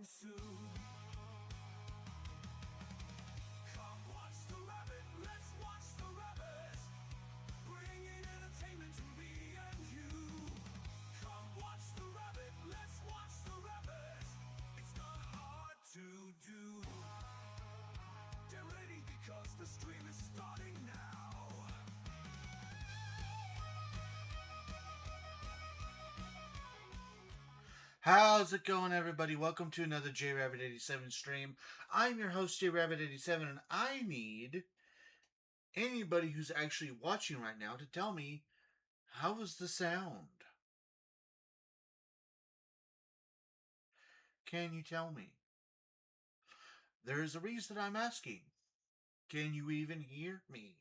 coming soon. Come watch the rabbit, let's watch the rabbit, bringing entertainment to me and you. Come watch the rabbit, let's watch the rabbit, it's not hard to do. Get ready because the stream is starting now. How's it going, everybody? Welcome to another JRabbit87 stream. I'm your host, JRabbit87, and I need anybody who's actually watching right now to tell me, how was the sound? Can you tell me? There is a reason I'm asking. Can you even hear me?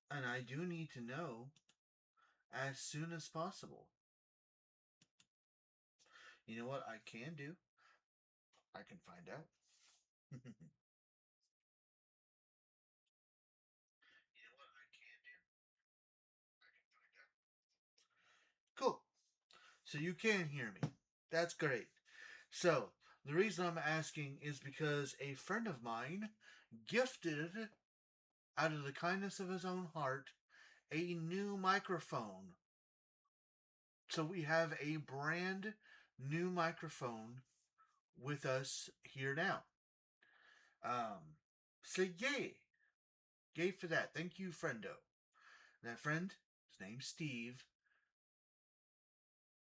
And I do need to know as soon as possible. You know what I can do? I can find out. You know what I can do? I can find out. Cool. So you can hear me. That's great. So, the reason I'm asking is because a friend of mine gifted, out of the kindness of his own heart, a new microphone. So we have a brand new microphone with us here now. So yay. Yay for that. Thank you, friendo. That friend, his name's Steve,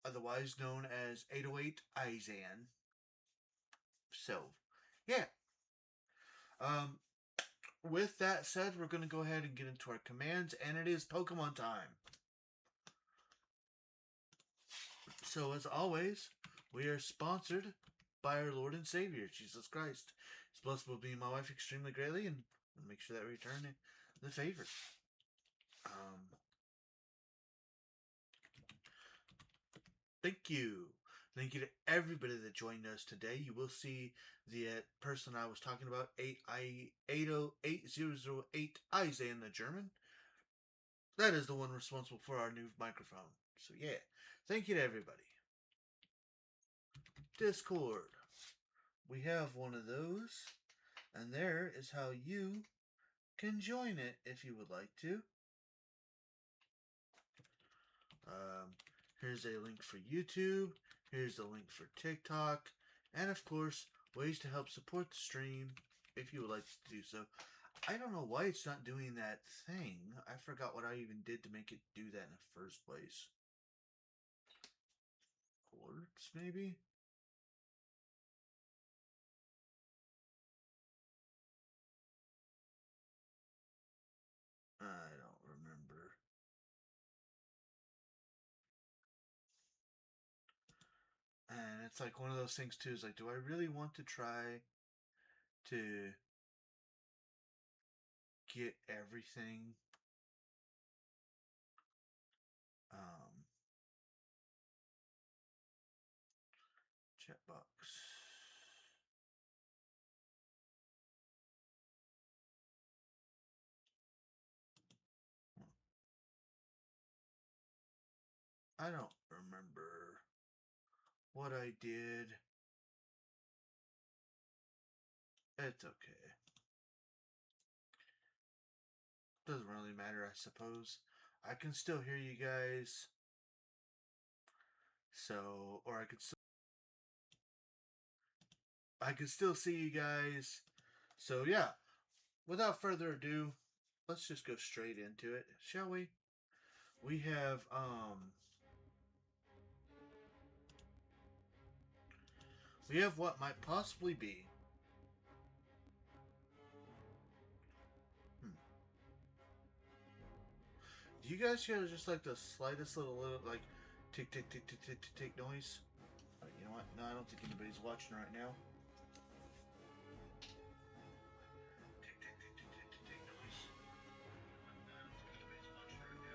otherwise known as 808 Izan. So, yeah. Um, with that said, we're going to go ahead and get into our commands, and it is Pokemon time. So, as always, we are sponsored by our Lord and Savior, Jesus Christ. He's blessed with me and my wife extremely greatly, and we'll make sure that we return the favor. Thank you. Thank you to everybody that joined us today. You will see the person I was talking about, 808008 Izan the German. That is the one responsible for our new microphone. So yeah, thank you to everybody. Discord. We have one of those, and there is how you can join it if you would like to. Here's a link for YouTube. Here's a link for TikTok. And of course, ways to help support the stream if you would like to do so. I don't know why it's not doing that thing. I forgot what I even did to make it do that in the first place. Alerts, maybe? I don't remember. And it's like one of those things too, is like, do I really want to try to get everything? Chat box. I don't remember what I did. It's okay. Doesn't really matter, I suppose. I can still hear you guys. So, or I could still see you guys. So yeah, without further ado, let's just go straight into it, shall we? We have what might possibly be. Do you guys hear just like the slightest little like tick tick tick tick tick tick, tick noise? You know what? No, I don't think anybody's watching right now. Tick tick tick tick tick tick noise. No, I don't think anybody's watching right now.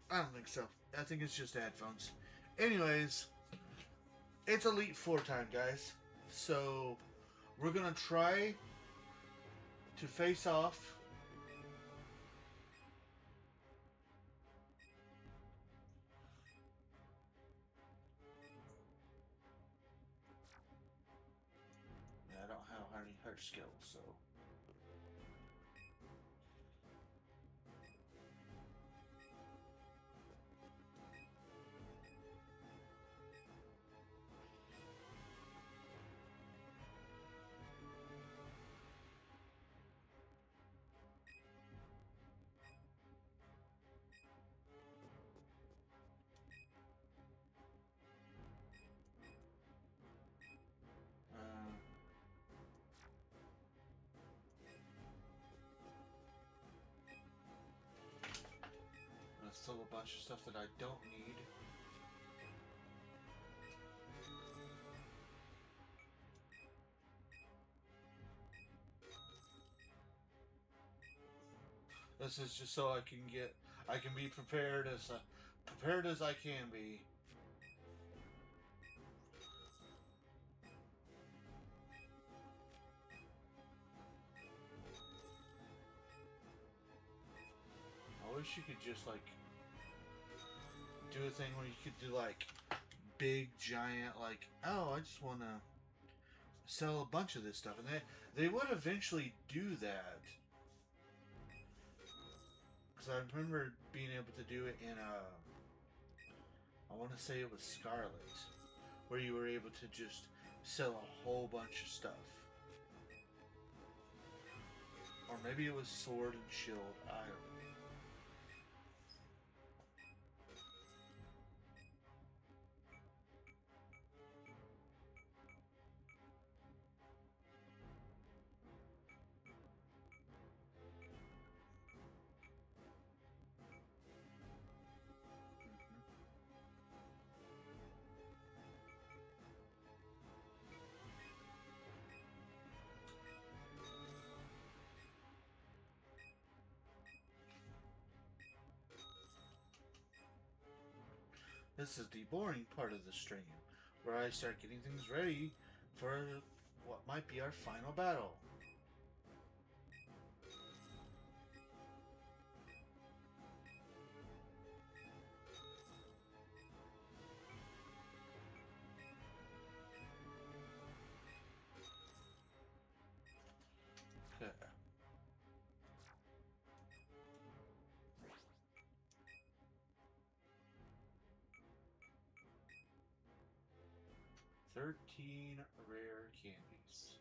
I don't think so. I think it's just headphones. Anyways, it's Elite Four time, guys. So we're gonna try to face off. I don't have any her skills, so. Uh, There's still a bunch of stuff that I don't need. This is just so I can be prepared as I can be. I wish you could just like do a thing where you could do like big giant like, oh, I just want to sell a bunch of this stuff, and they would eventually do that. Because I remember being able to do it in I want to say it was Scarlet, where you were able to just sell a whole bunch of stuff. Or maybe it was Sword and Shield. I don't know. This is the boring part of the stream, where I start getting things ready for what might be our final battle. Okay. 13 rare candies.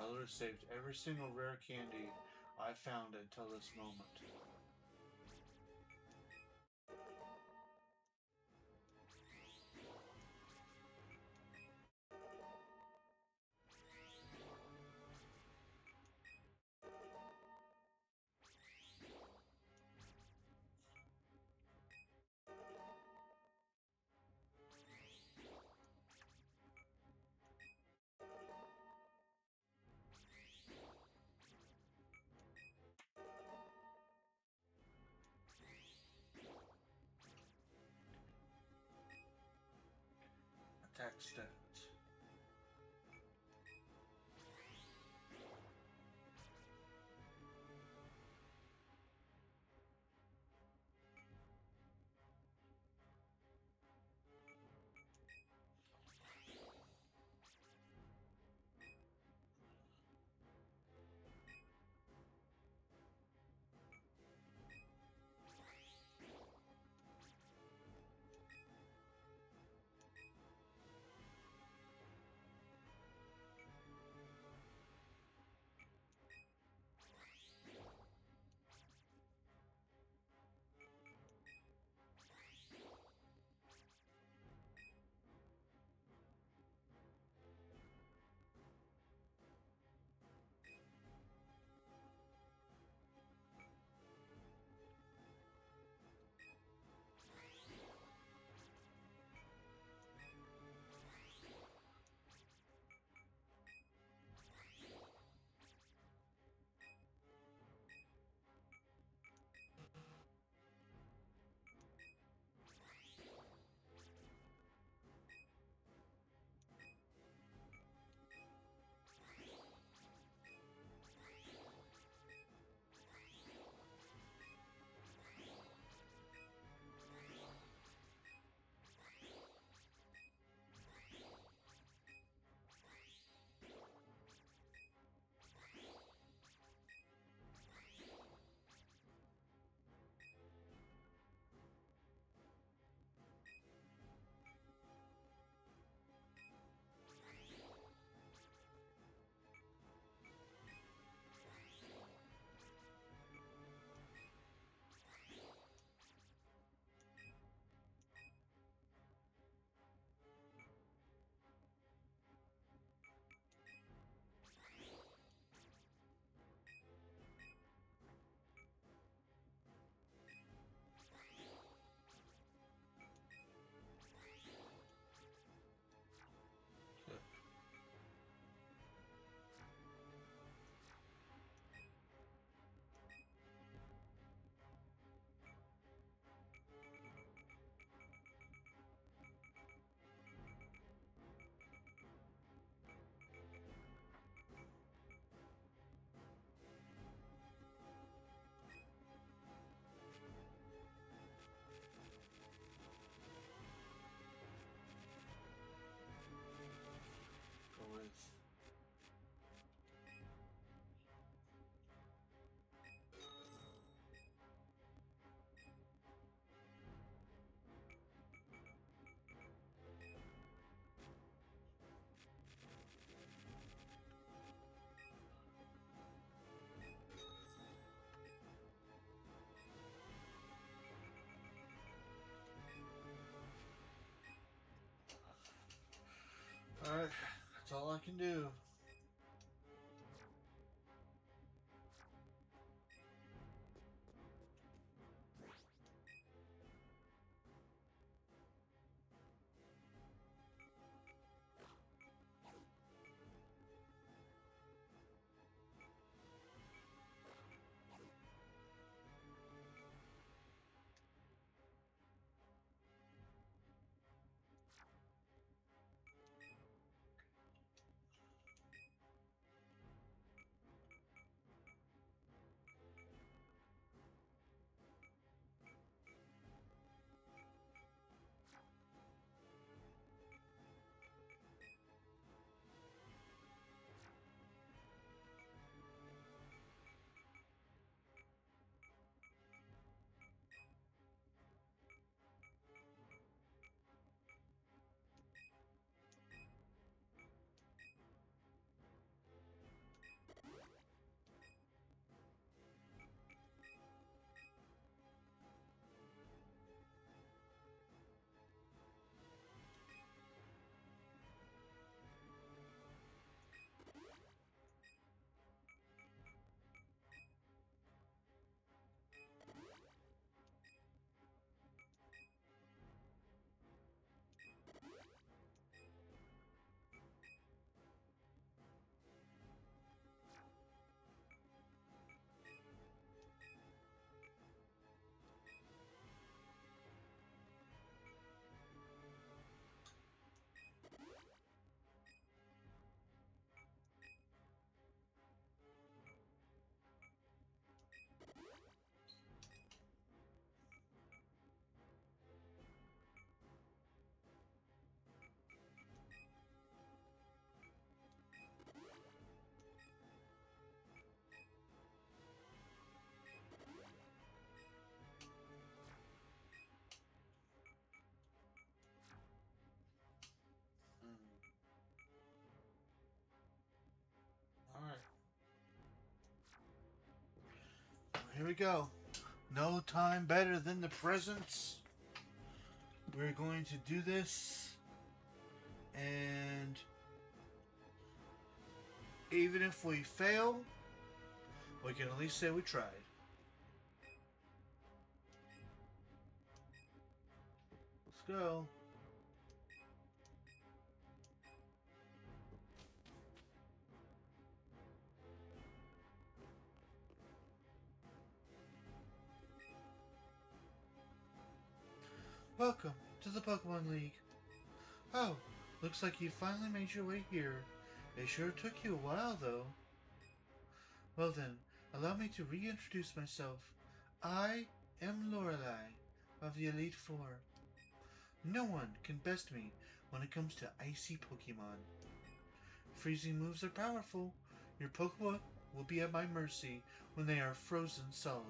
I would have saved every single rare candy I found until this moment. Attack stats. Alright, that's all I can do. Alright. Here we go. No time better than the present. We're going to do this. And even if we fail, we can at least say we tried. Let's go. Welcome to the Pokemon League. Oh, looks like you finally made your way here. It sure took you a while, though. Well then, allow me to reintroduce myself. I am Lorelei of the Elite Four. No one can best me when it comes to icy Pokemon. Freezing moves are powerful. Your Pokemon will be at my mercy when they are frozen solid.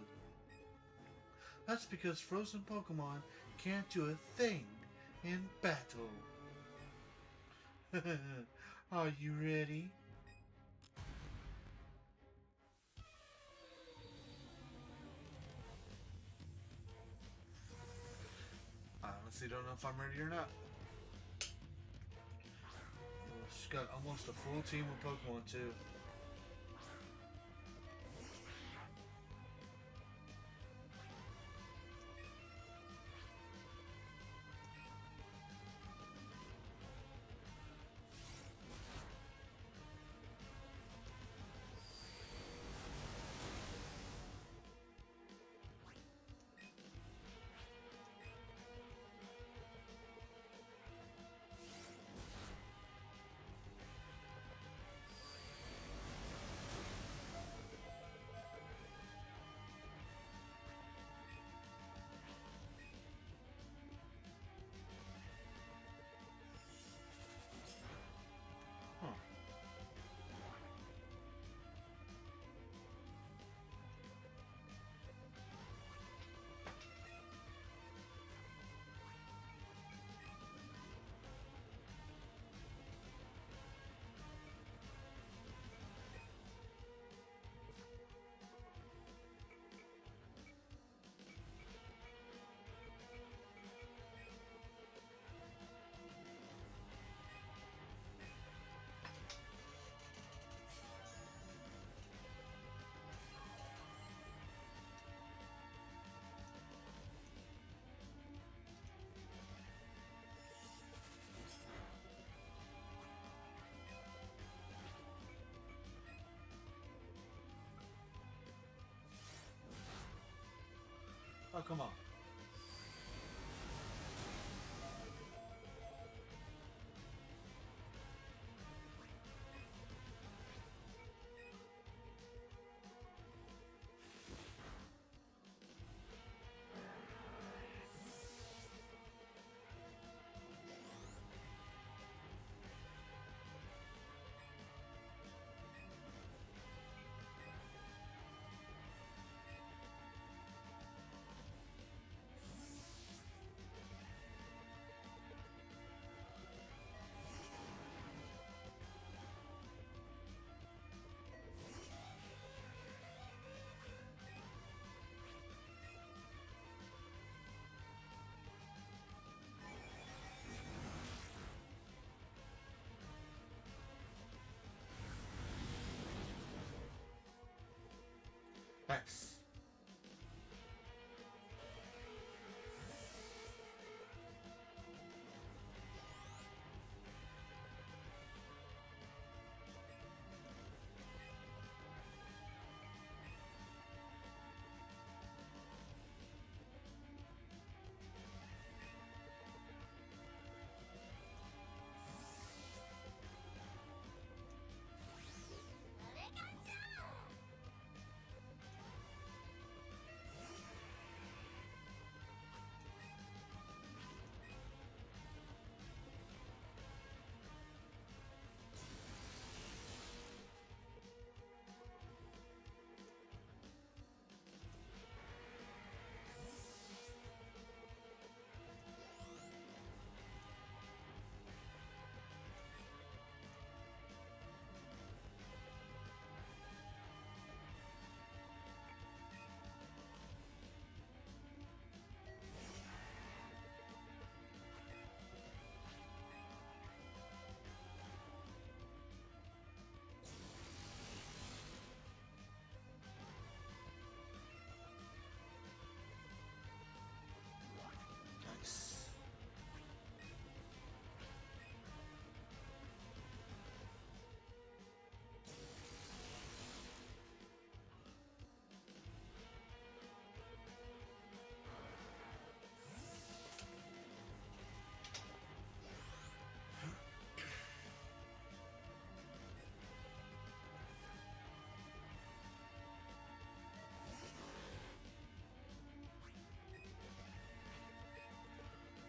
That's because frozen Pokemon can't do a thing in battle. Are you ready? I honestly don't know if I'm ready or not. Oh, she's got almost a full team of Pokemon too. Oh, come on. Nice. Nice.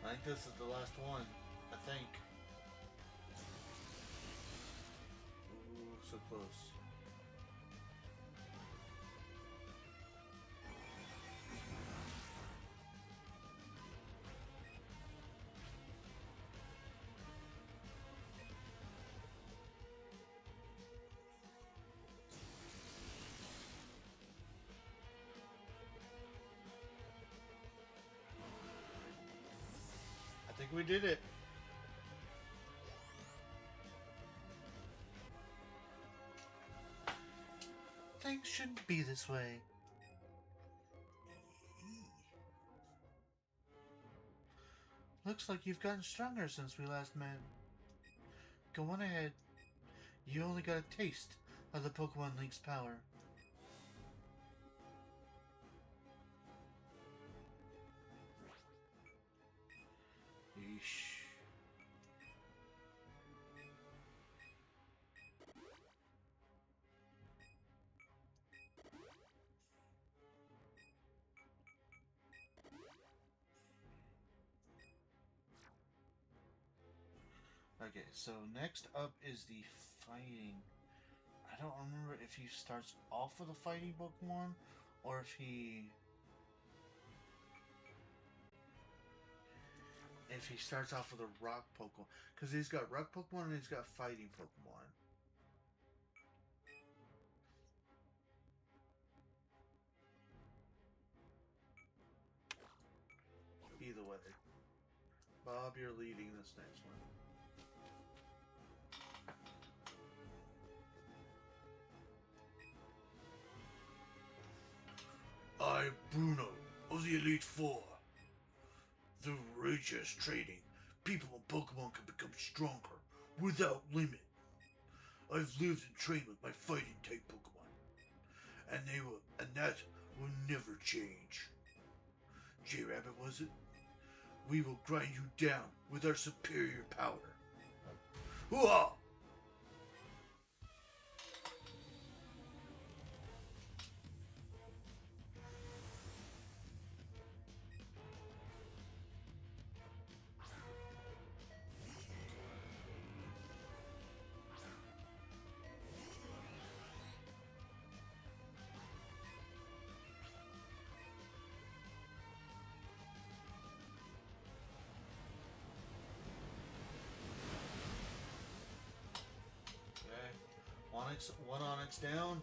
I think this is the last one. I think. Ooh, so close. I think we did it. Things shouldn't be this way. Looks like you've gotten stronger since we last met. Go on ahead. You only got a taste of the Pokemon League's power. Yeesh. Okay, so next up is the fighting. I don't remember if he starts off with a fighting Pokemon or if he starts off with a rock Pokemon. Because he's got rock Pokemon and he's got fighting Pokemon. Either way. Bob, you're leading this next one. I'm Bruno of the Elite Four. Through rigorous training, people and Pokemon can become stronger without limit. I've lived and trained with my fighting type Pokemon, and that will never change. J-Rabbit, was it? We will grind you down with our superior power. Hoo-ah! Onyx, one Onyx down.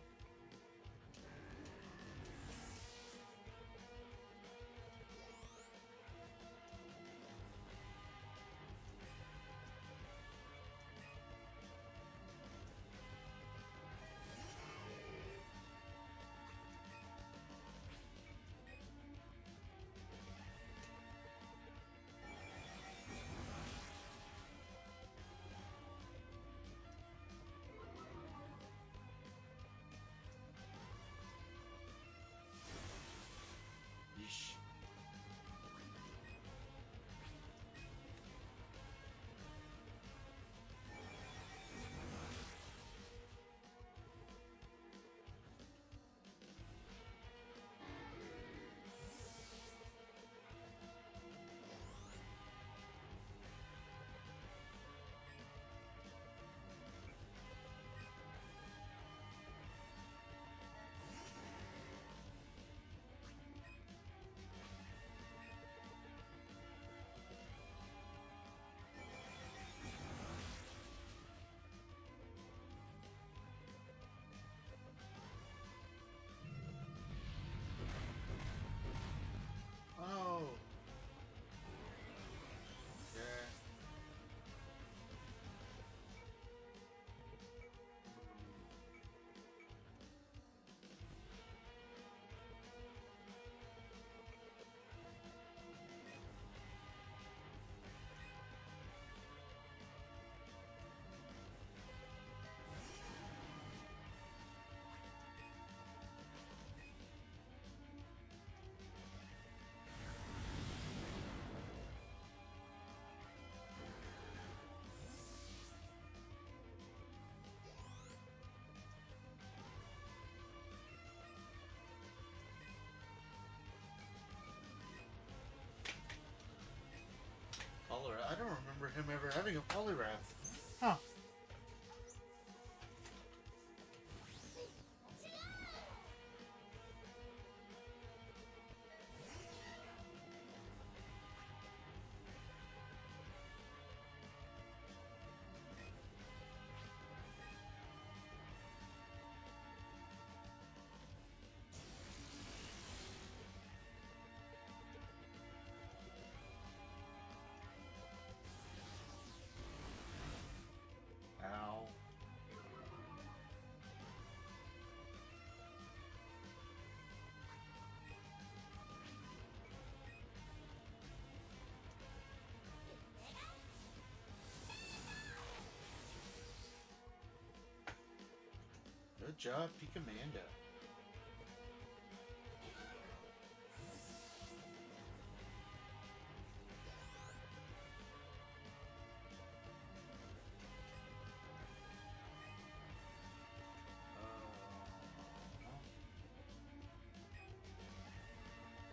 Yeesh. Oh. Yeah. Poliwrath. I don't remember him ever having a Poliwrath. Huh. Ow. Good job, Picamanda.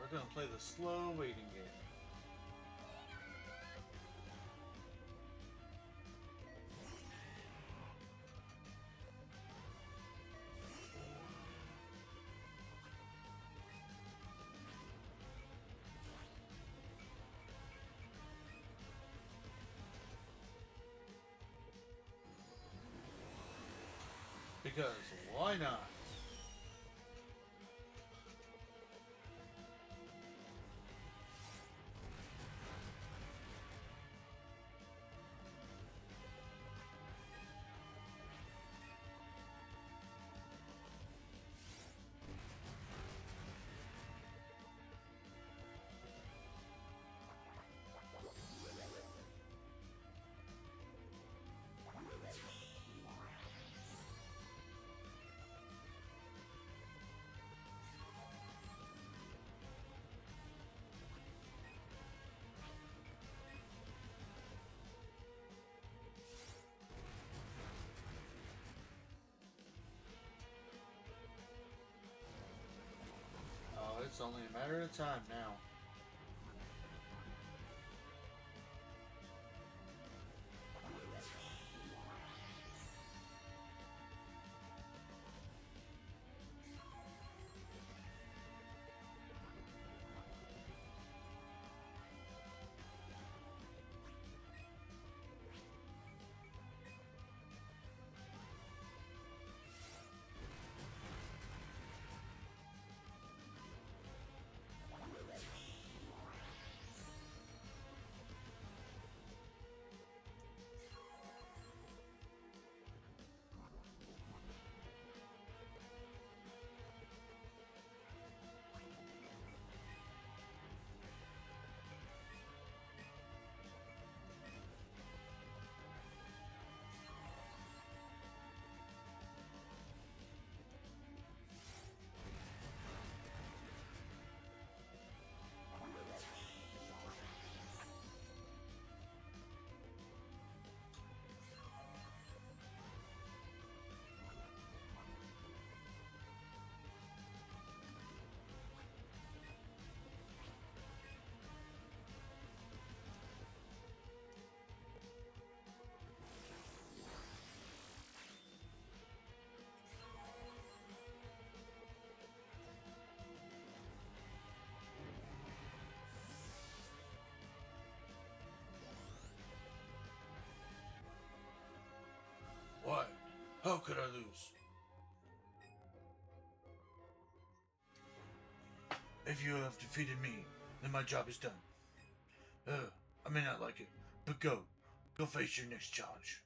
We're gonna play the slow waiting game. Because why not? It's only a matter of time now. Why? How could I lose? If you have defeated me, then my job is done. I may not like it, but go. Go face your next challenge.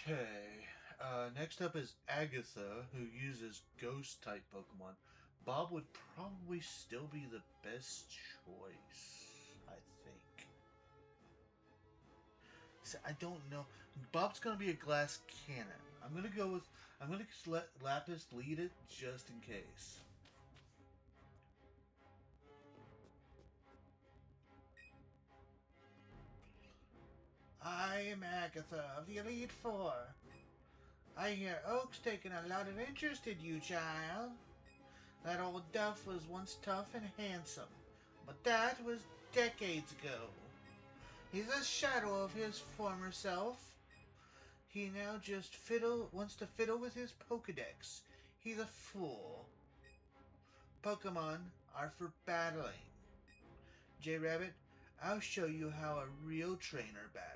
Okay. Next up is Agatha, who uses ghost type Pokemon. Bob would probably still be the best choice, I think. So I don't know. Bob's gonna be a glass cannon. I'm gonna go with. I'm gonna let Lapis lead it just in case. I am Agatha of the Elite Four. I hear Oak's taken a lot of interest in you, child. That old Duff was once tough and handsome, but that was decades ago. He's a shadow of his former self. He now just wants to fiddle with his Pokedex. He's a fool. Pokemon are for battling. J Rabbit, I'll show you how a real trainer battles.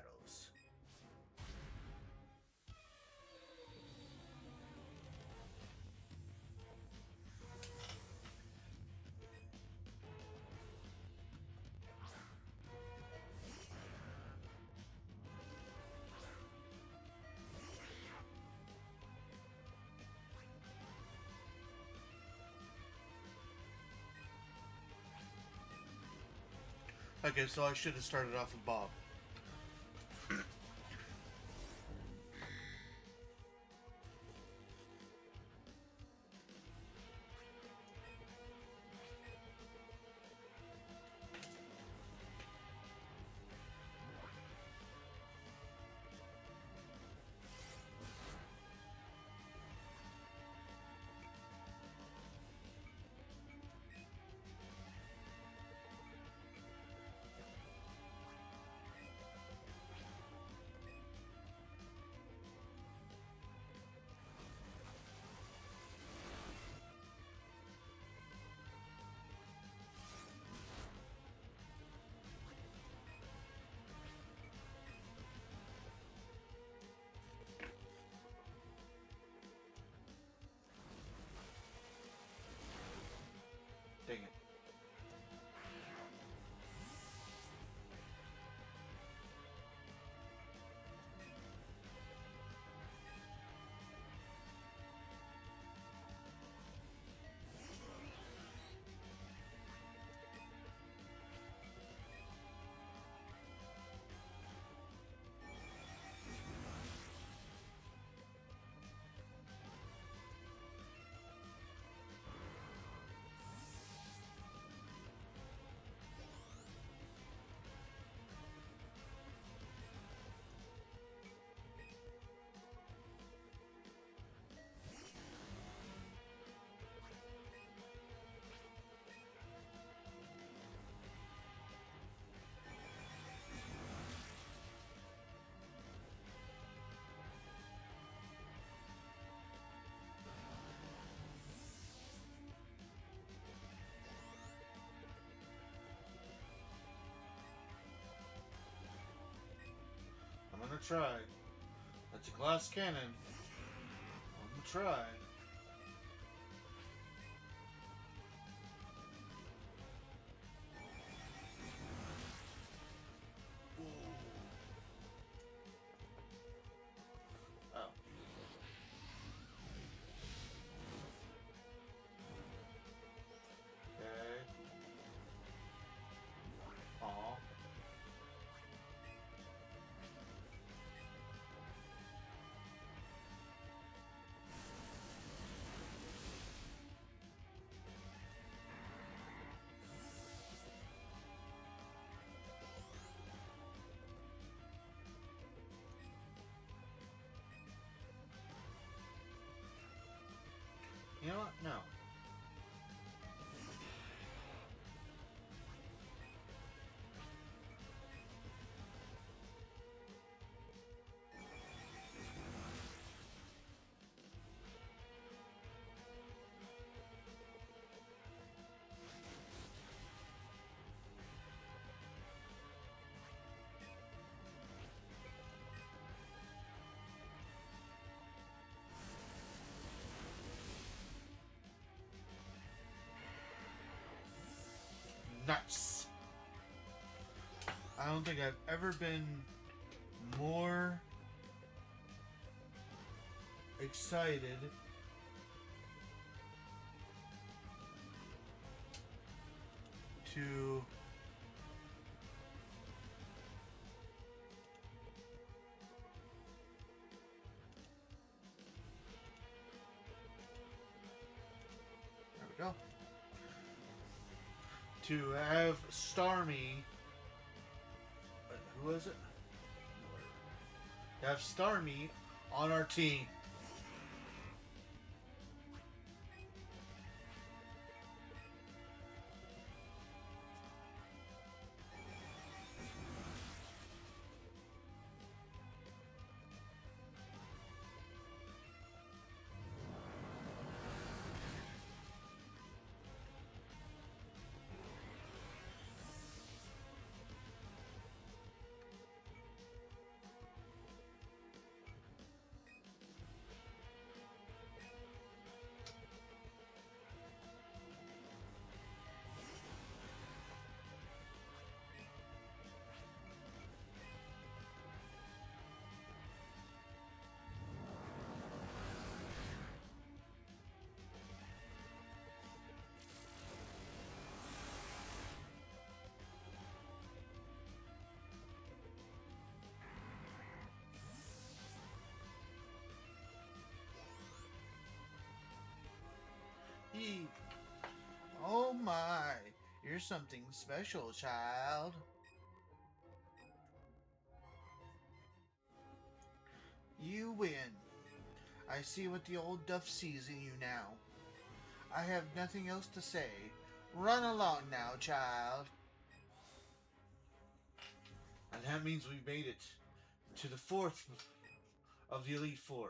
Okay, so I should have started off with Bob. gonna try. That's a glass cannon. I'm gonna try. Ooh. Oh. Okay. Aw. You know what? No. Nice. I don't think I've ever been more excited to there we go. To have Starmie. Who was it? To have Starmie on our team. He, oh my, you're something special, child. You win. I see what the old duff sees in you now. I have nothing else to say. Run along now, child. And that means we made it to the fourth of the Elite Four.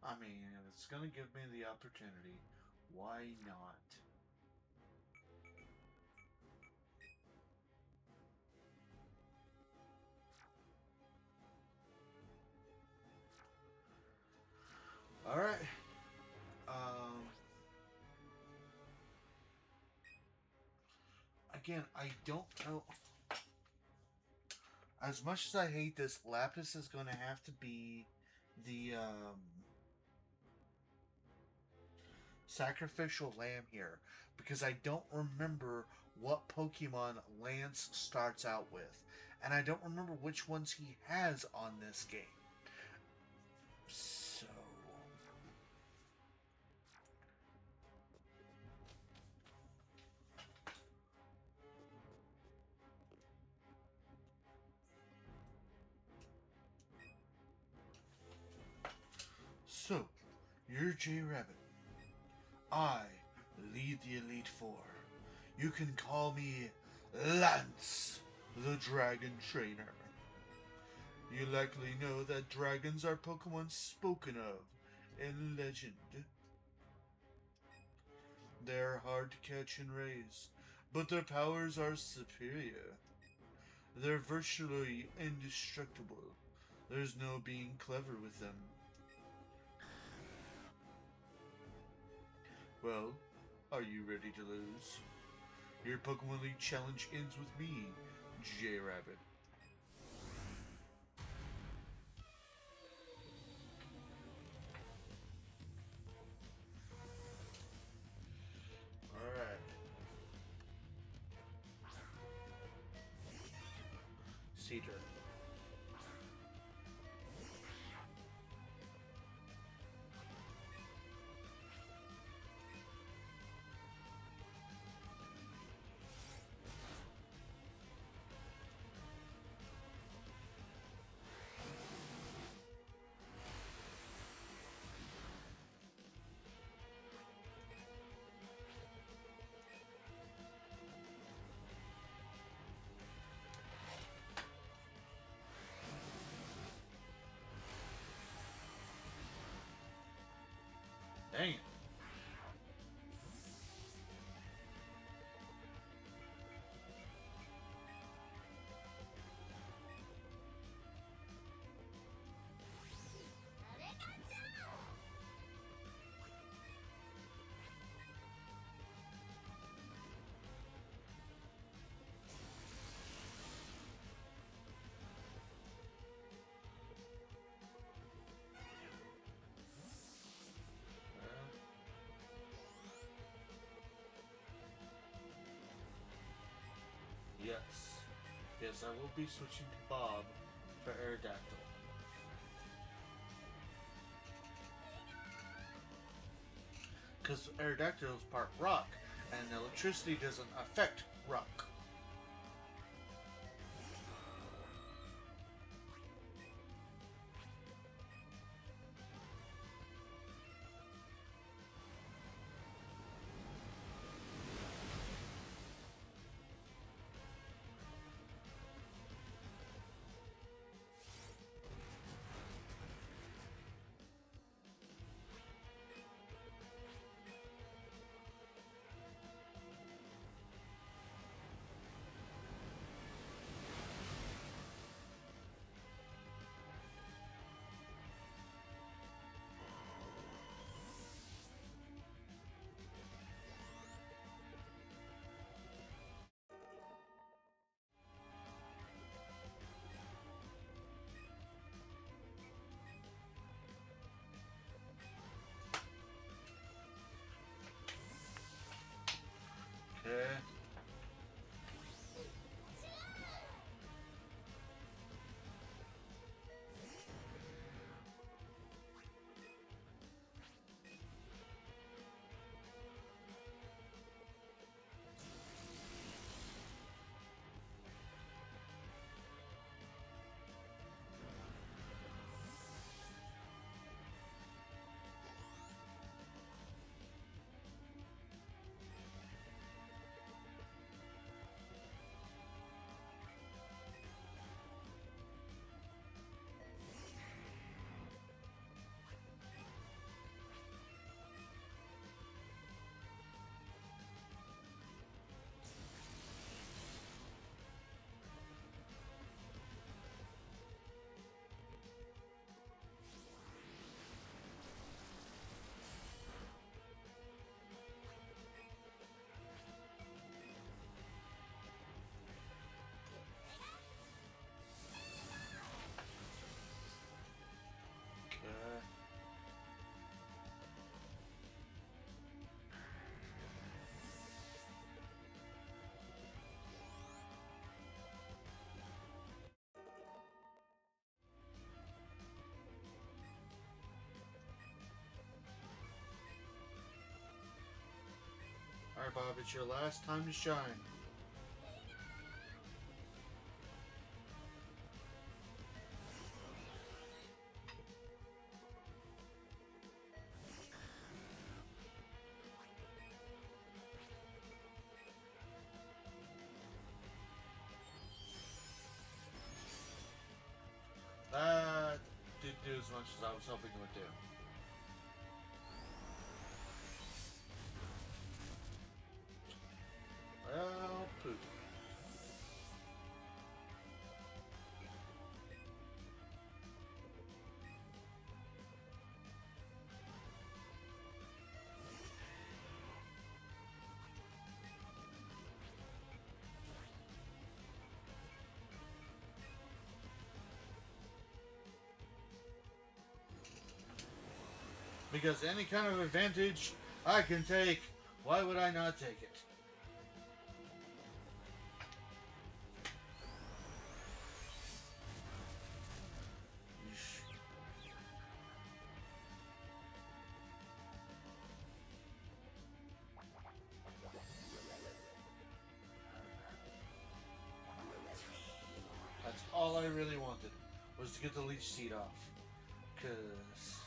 I mean, if it's gonna give me the opportunity, why not? All right. Again, I don't know. As much as I hate this, Lapis is going to have to be the sacrificial lamb here because I don't remember what Pokemon Lance starts out with, and I don't remember which ones he has on this game. So. So, you're J Rabbit. I lead the Elite Four. You can call me Lance, the Dragon Trainer. You likely know that dragons are Pokemon spoken of in legend. They're hard to catch and raise, but their powers are superior. They're virtually indestructible. There's no being clever with them. Well, are you ready to lose? Your Pokemon League challenge ends with me, J Rabbit. Alright. Cedar. Dang it. Yes. Yes, I will be switching to Bob for Aerodactyl. Because Aerodactyl is part rock, and electricity doesn't affect rock. Bob. It's your last time to shine. That didn't do as much as I was hoping it would do. Well, poop. Because any kind of advantage I can take, why would I not take it? That's all I really wanted, was to get the leech seed off. Because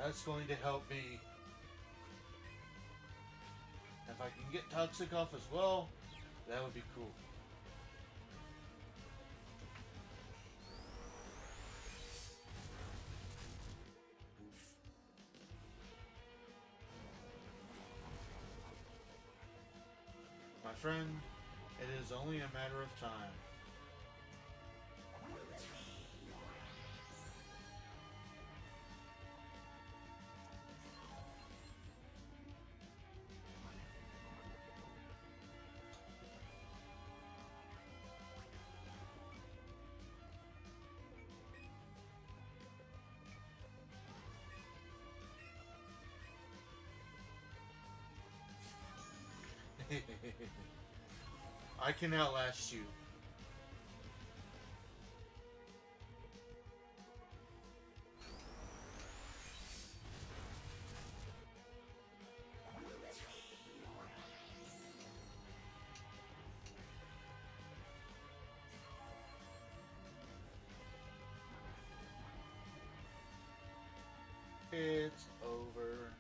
that's going to help me. If I can get toxic off as well, that would be cool. My friend, it is only a matter of time. I can outlast you. It's over.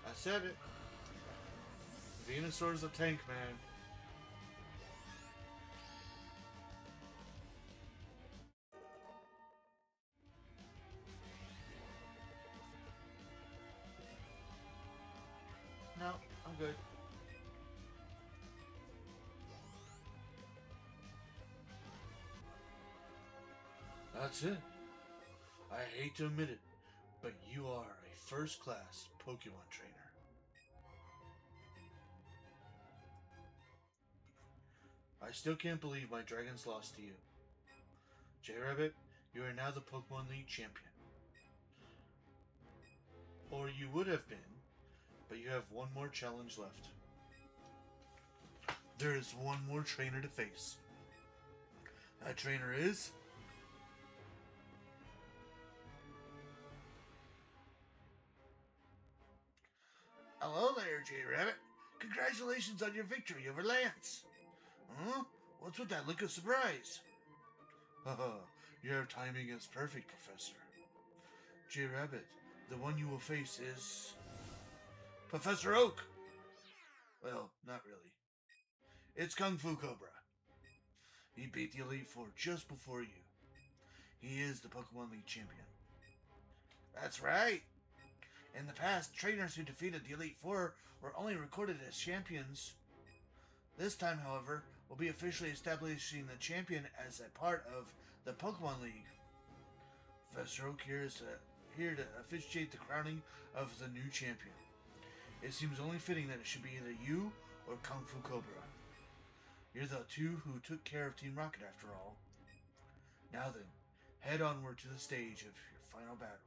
I said it. Venusaur's a tank, man. No, I'm good. That's it. I hate to admit it, but you are a first-class Pokemon trainer. I still can't believe my dragons lost to you. J-Rabbit, you are now the Pokemon League champion. Or you would have been, but you have one more challenge left. There is one more trainer to face. That trainer is... Hello there, J-Rabbit. Congratulations on your victory over Lance. Huh? What's with that look of surprise? Haha, your timing is perfect, Professor. J-Rabbit, the one you will face is... Professor Oak! Well, not really. It's Kung Fu Cobra. He beat the Elite Four just before you. He is the Pokemon League champion. That's right. In the past, trainers who defeated the Elite Four were only recorded as champions. This time, however, we'll be officially establishing the champion as a part of the Pokemon League. Professor Oak here is here to officiate the crowning of the new champion. It seems only fitting that it should be either you or Kung Fu Cobra. You're the two who took care of Team Rocket after all. Now then, head onward to the stage of your final battle.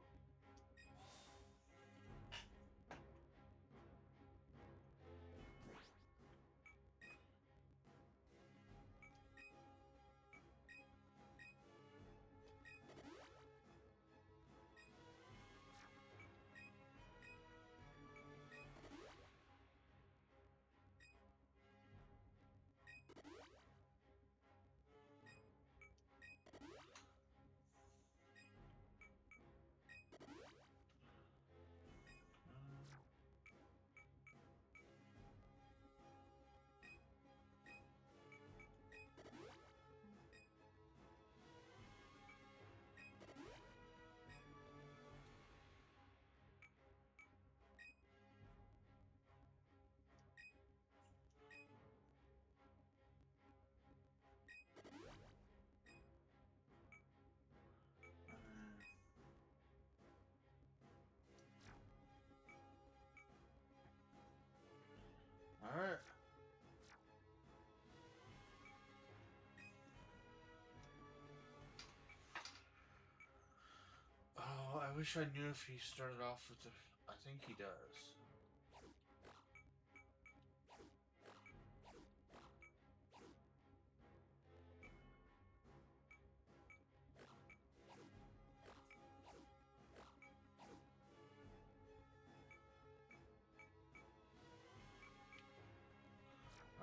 Alright. Oh, I wish I knew if he started off with the... I think he does.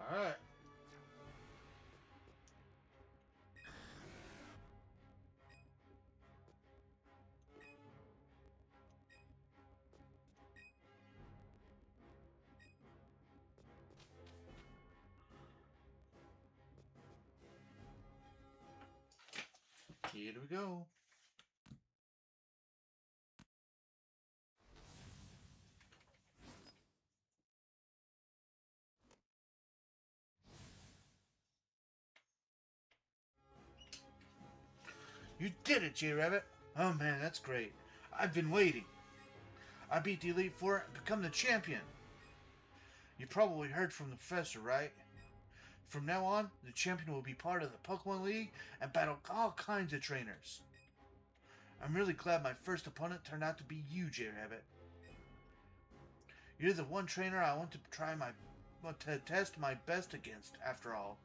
Alright. Here we go. You did it, J-Rabbit. Oh man, that's great. I've been waiting. I beat the Elite Four and become the champion. You probably heard from the professor, right? From now on, the champion will be part of the Pokemon League and battle all kinds of trainers. I'm really glad my first opponent turned out to be you, J-Rabbit. You're the one trainer I want to test my best against, after all.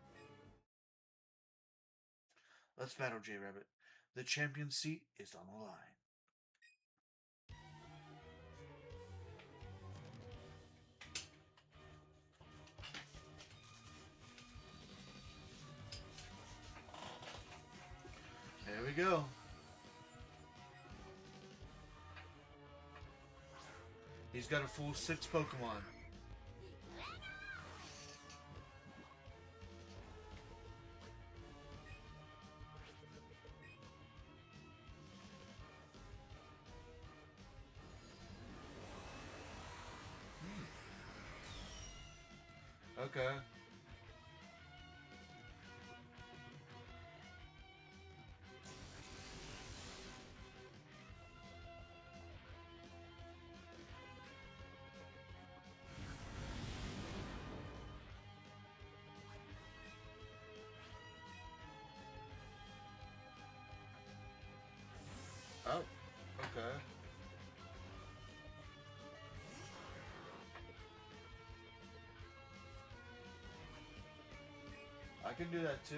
Let's battle, J-Rabbit. The champion seat is on the line. There we go. He's got a full 6 Pokemon. Okay. Oh, okay. I can do that too.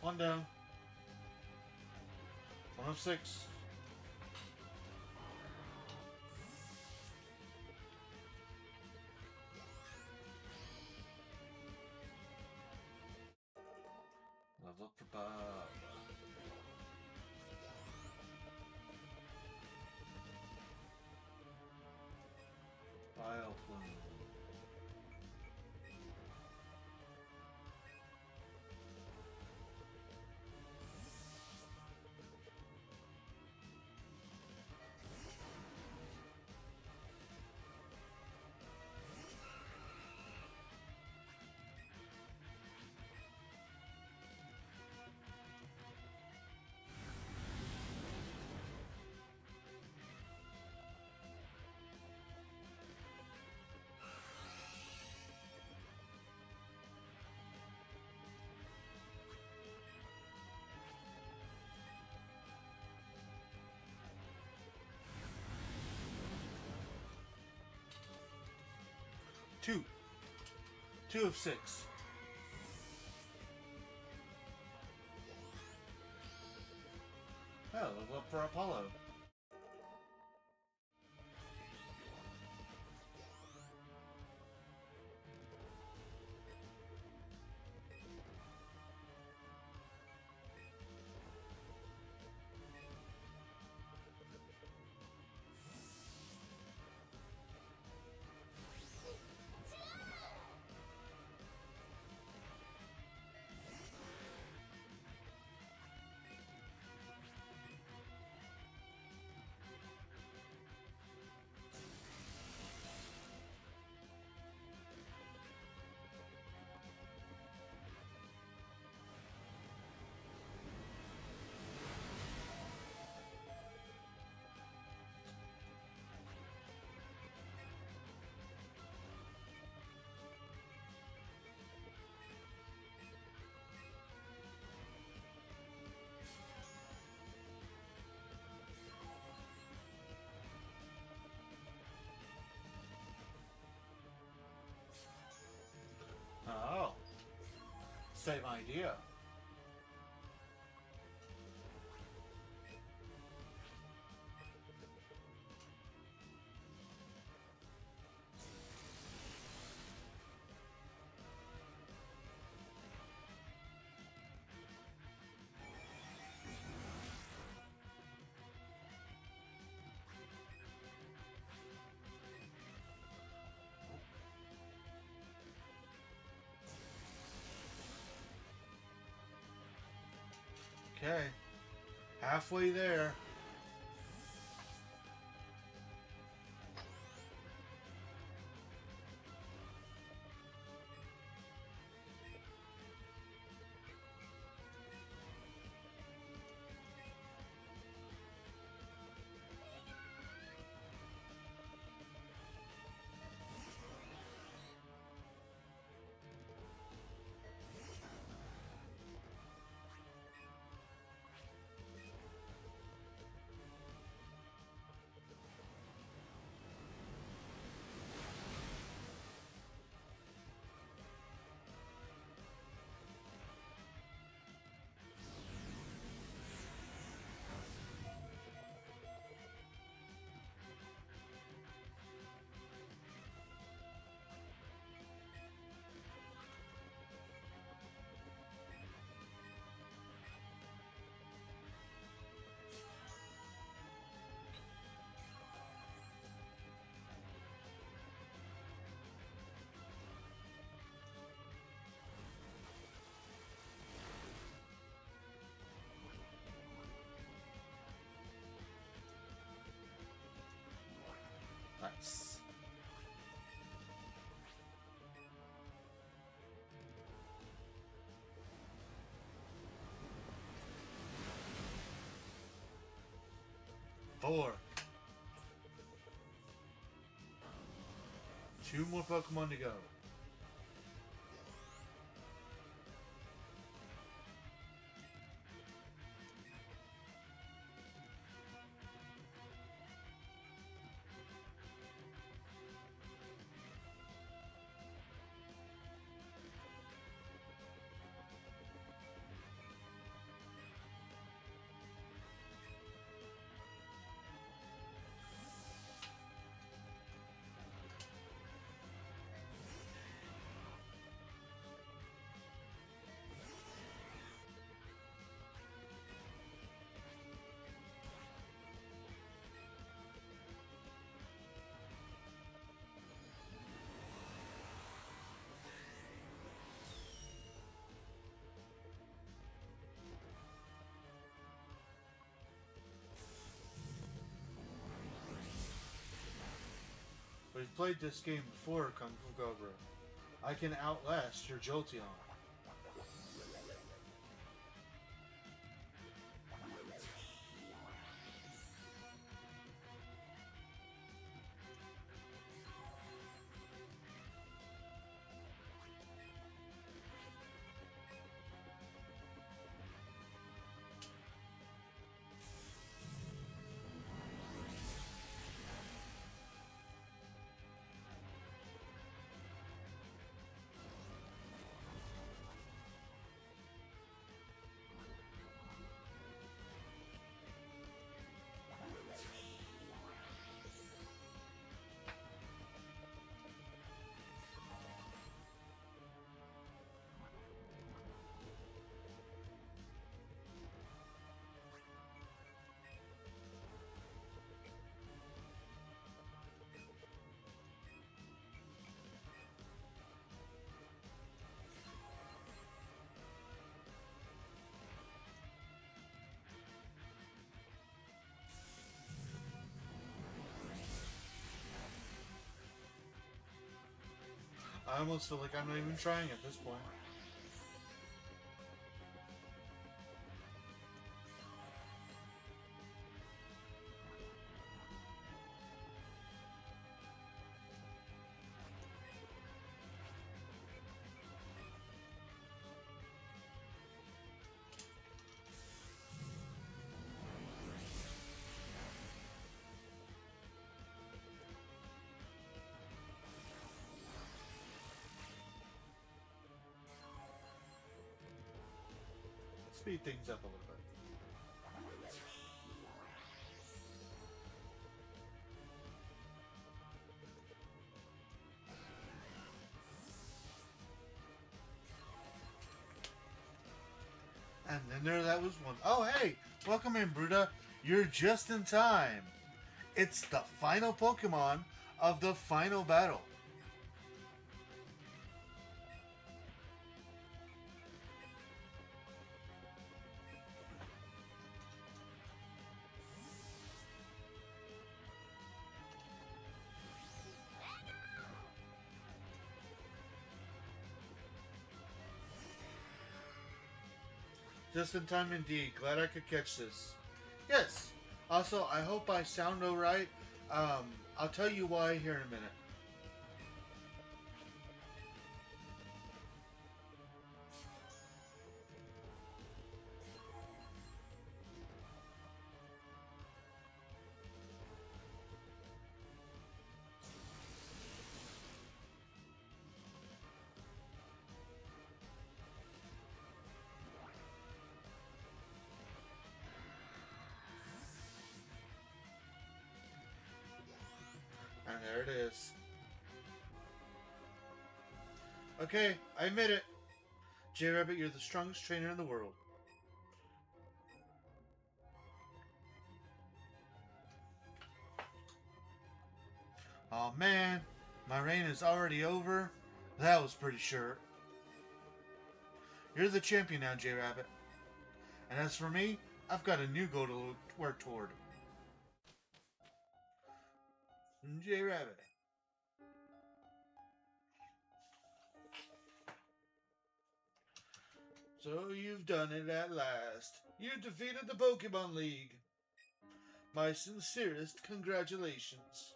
One down. 1 of 6. Level up for Bob. Bile Plume. Two. 2 of 6. Oh, level up for Apollo. Oh. Same idea. Okay. Halfway there. Nice. Four. 2 more Pokemon to go. We've played this game before, Kung Fu Cobra. I can outlast your Jolteon. I almost feel like I'm not even trying at this point. Speed things up a little bit. And then that was one. Oh, hey! Welcome in, Bruta. You're just in time. It's the final Pokemon of the final battle. Just in time indeed. Glad I could catch this. Yes. Also, I hope I sound alright. I'll tell you why here in a minute. And there it is. Okay, I admit it. J Rabbit, you're the strongest trainer in the world. Oh man, my reign is already over. That was pretty short. You're the champion now, J Rabbit. And as for me, I've got a new goal to work toward. J Rabbit. So you've done it at last. You defeated the Pokemon League. My sincerest congratulations.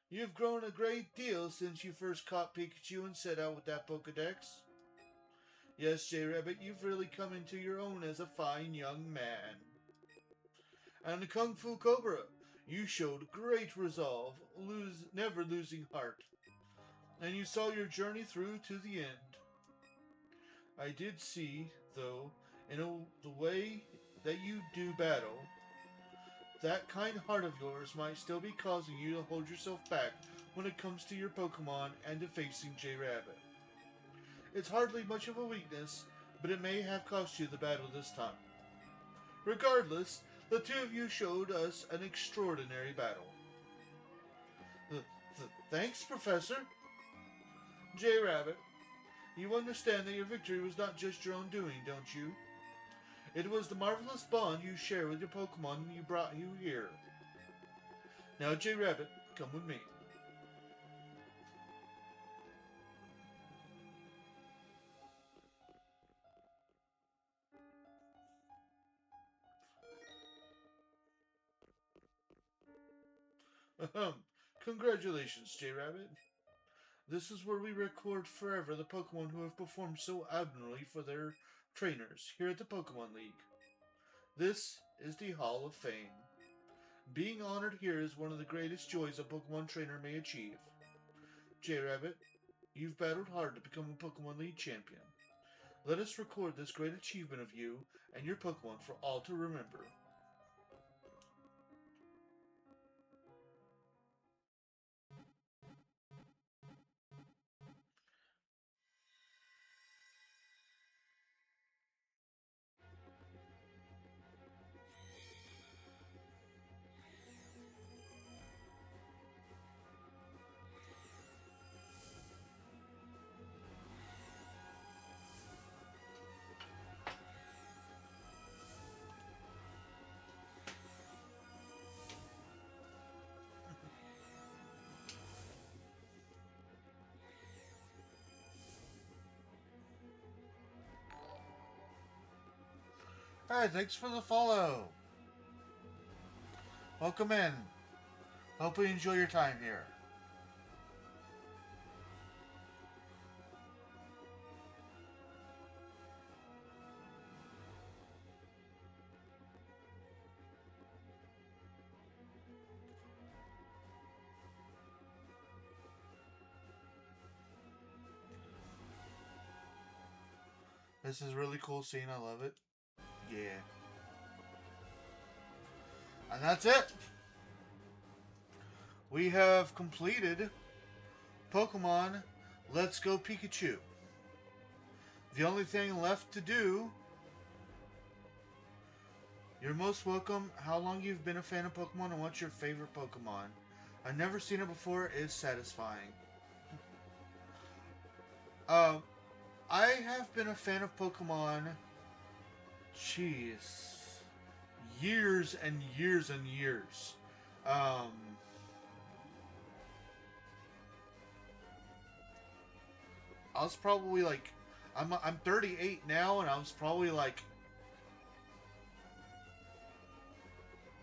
You've grown a great deal since you first caught Pikachu and set out with that Pokedex. Yes, J Rabbit, you've really come into your own as a fine young man. And the Kung Fu Cobra, you showed great resolve, never losing heart. And you saw your journey through to the end. I did see, though, the way that you do battle, that kind heart of yours might still be causing you to hold yourself back when it comes to your Pokemon and to facing J Rabbit. It's hardly much of a weakness, but it may have cost you the battle this time. Regardless, the two of you showed us an extraordinary battle. Thanks, Professor. J Rabbit, you understand that your victory was not just your own doing, don't you? It was the marvelous bond you share with your Pokemon that brought you here. Now, J Rabbit, come with me. Congratulations, J-Rabbit. This is where we record forever the Pokemon who have performed so admirably for their trainers here at the Pokemon League. This is the Hall of Fame. Being honored here is one of the greatest joys a Pokemon trainer may achieve. J-Rabbit, you've battled hard to become a Pokemon League champion. Let us record this great achievement of you and your Pokemon for all to remember. Alright, thanks for the follow. Welcome in. Hope you enjoy your time here. This is a really cool scene. I love it. Yeah. And that's it. We have completed Pokemon Let's Go Pikachu. The only thing left to do... You're most welcome. How long you've been a fan of Pokemon and what's your favorite Pokemon? I've never seen it before. It's satisfying. I have been a fan of Pokemon... Jeez... years and years and years. I was probably like, I'm 38 now, and I was probably like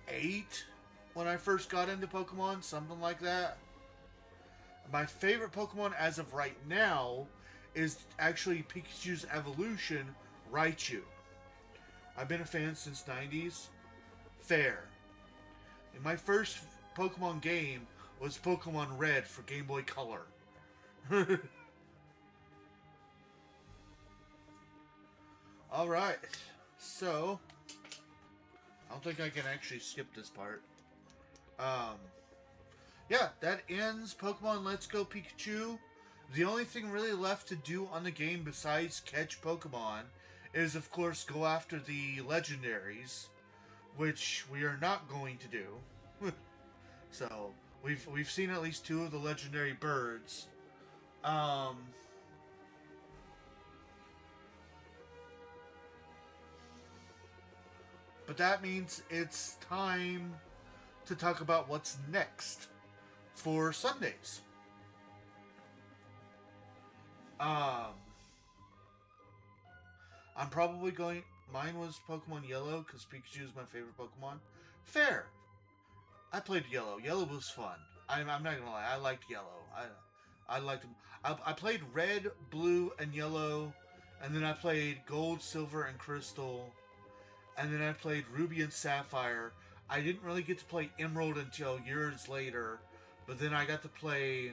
8 when I first got into Pokemon, something like that. My favorite Pokemon as of right now is actually Pikachu's evolution, Raichu. I've been a fan since 90s. Fair. And my first Pokemon game was Pokemon Red for Game Boy Color. Alright, so I don't think I can actually skip this part. Yeah, that ends Pokemon Let's Go Pikachu. The only thing really left to do on the game besides catch Pokemon is, of course, go after the legendaries, which we are not going to do. So we've seen at least 2 of the legendary birds. But that means it's time to talk about what's next for Sundays. I'm probably going... Mine was Pokemon Yellow, because Pikachu is my favorite Pokemon. Fair. I played Yellow. Yellow was fun. I'm not gonna lie. I liked Yellow. I liked them. I played Red, Blue, and Yellow, and then I played Gold, Silver, and Crystal, and then I played Ruby and Sapphire. I didn't really get to play Emerald until years later, but then I got to play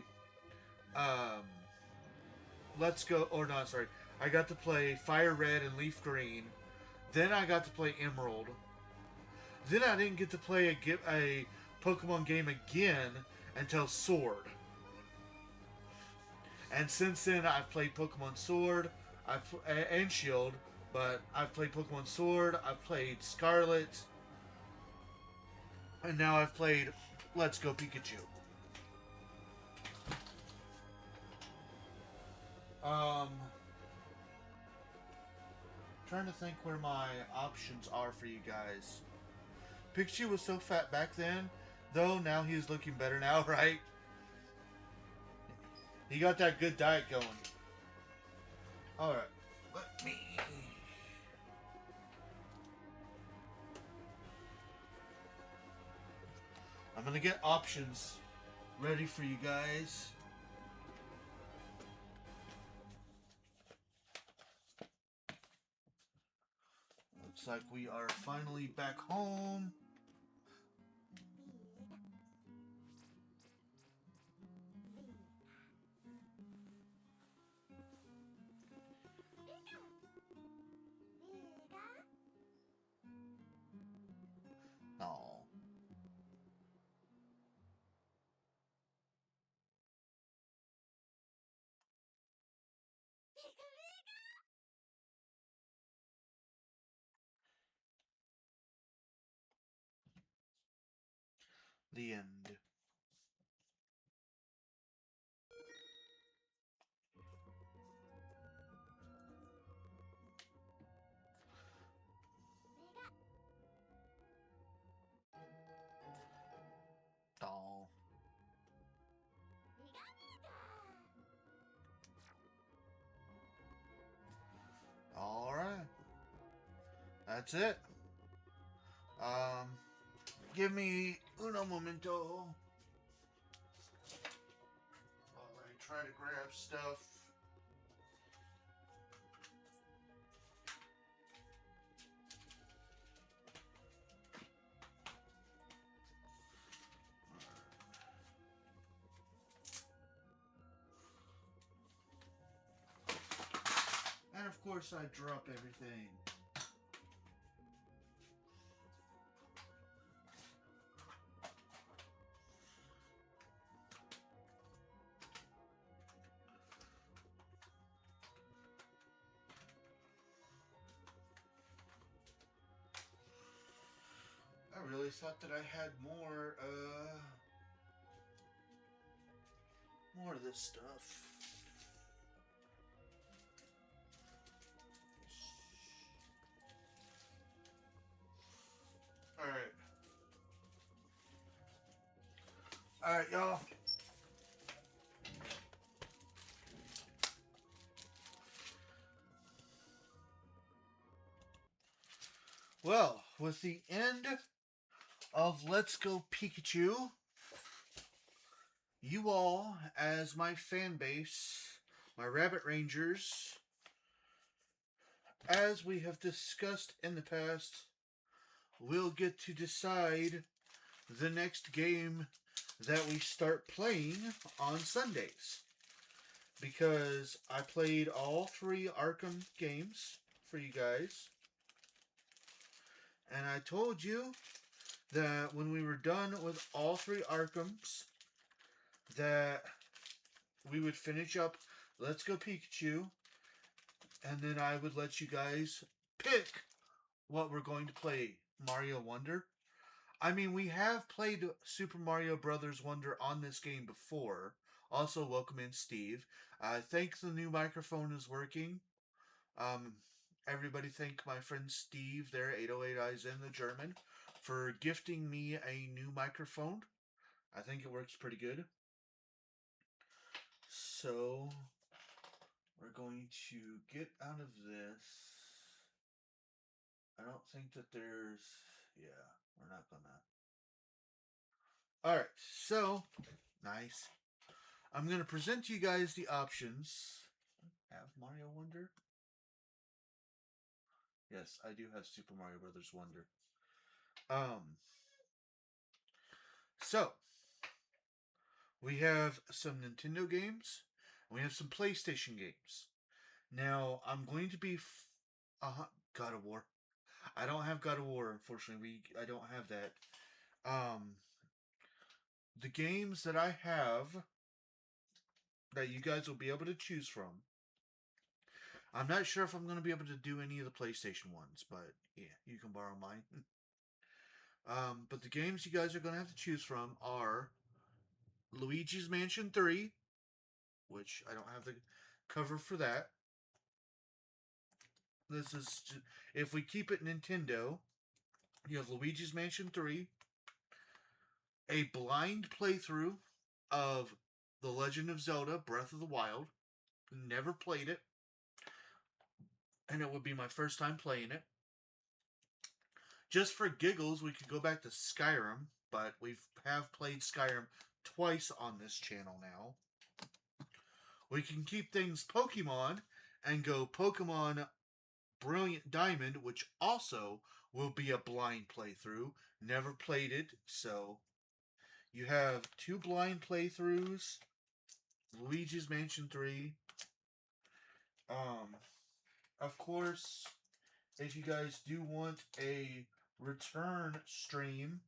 Let's Go, or no, sorry, I got to play Fire Red and Leaf Green. Then I got to play Emerald. Then I didn't get to play a Pokemon game again until Sword. And since then, I've played Pokemon Sword and Shield, but I've played Pokemon Sword, I've played Scarlet, and now I've played Let's Go Pikachu. Trying to think where my options are for you guys. Pikachu was so fat back then, though now he's looking better now, right? He got that good diet going. Alright, let me... I'm gonna get options ready for you guys. Looks like we are finally back home. Oh. The end. Oh. Alright. That's it. Um, give me uno momento. While I try to grab stuff. And of course I drop everything. I really thought that I had more of this stuff. Alright. Alright, y'all. Well, with the end of Let's Go Pikachu, you all, as my fan base, my Rabbit Rangers, as we have discussed in the past, will get to decide the next game that we start playing on Sundays. Because I played all 3 Arkham games for you guys. And I told you that when we were done with all 3 Arkhams, that we would finish up Let's Go Pikachu, and then I would let you guys pick what we're going to play. Mario Wonder. I mean, we have played Super Mario Brothers Wonder on this game before. Also, welcome in, Steve. I think the new microphone is working. Um, Everybody thank my friend Steve there, 808 Eyes in the German, for gifting me a new microphone. I think it works pretty good. So, we're going to get out of this. I don't think that there's... Yeah, we're not gonna... Alright, so, nice. I'm gonna present to you guys the options. Have Mario Wonder? Yes, I do have Super Mario Brothers Wonder. So, we have some Nintendo games, and we have some PlayStation games. Now, I'm going to be... God of War. I don't have God of War, unfortunately. I don't have that. Um, the games that I have that you guys will be able to choose from. I'm not sure if I'm going to be able to do any of the PlayStation ones, but yeah, you can borrow mine. But the games you guys are going to have to choose from are Luigi's Mansion 3, which I don't have the cover for that. This is, if we keep it Nintendo, you have Luigi's Mansion 3, a blind playthrough of The Legend of Zelda Breath of the Wild. Never played it, and it would be my first time playing it. Just for giggles, we could go back to Skyrim, but we have played Skyrim twice on this channel now. We can keep things Pokemon and go Pokemon Brilliant Diamond, which also will be a blind playthrough. Never played it, so you have two blind playthroughs. Luigi's Mansion 3. Um, of course, if you guys do want a return stream,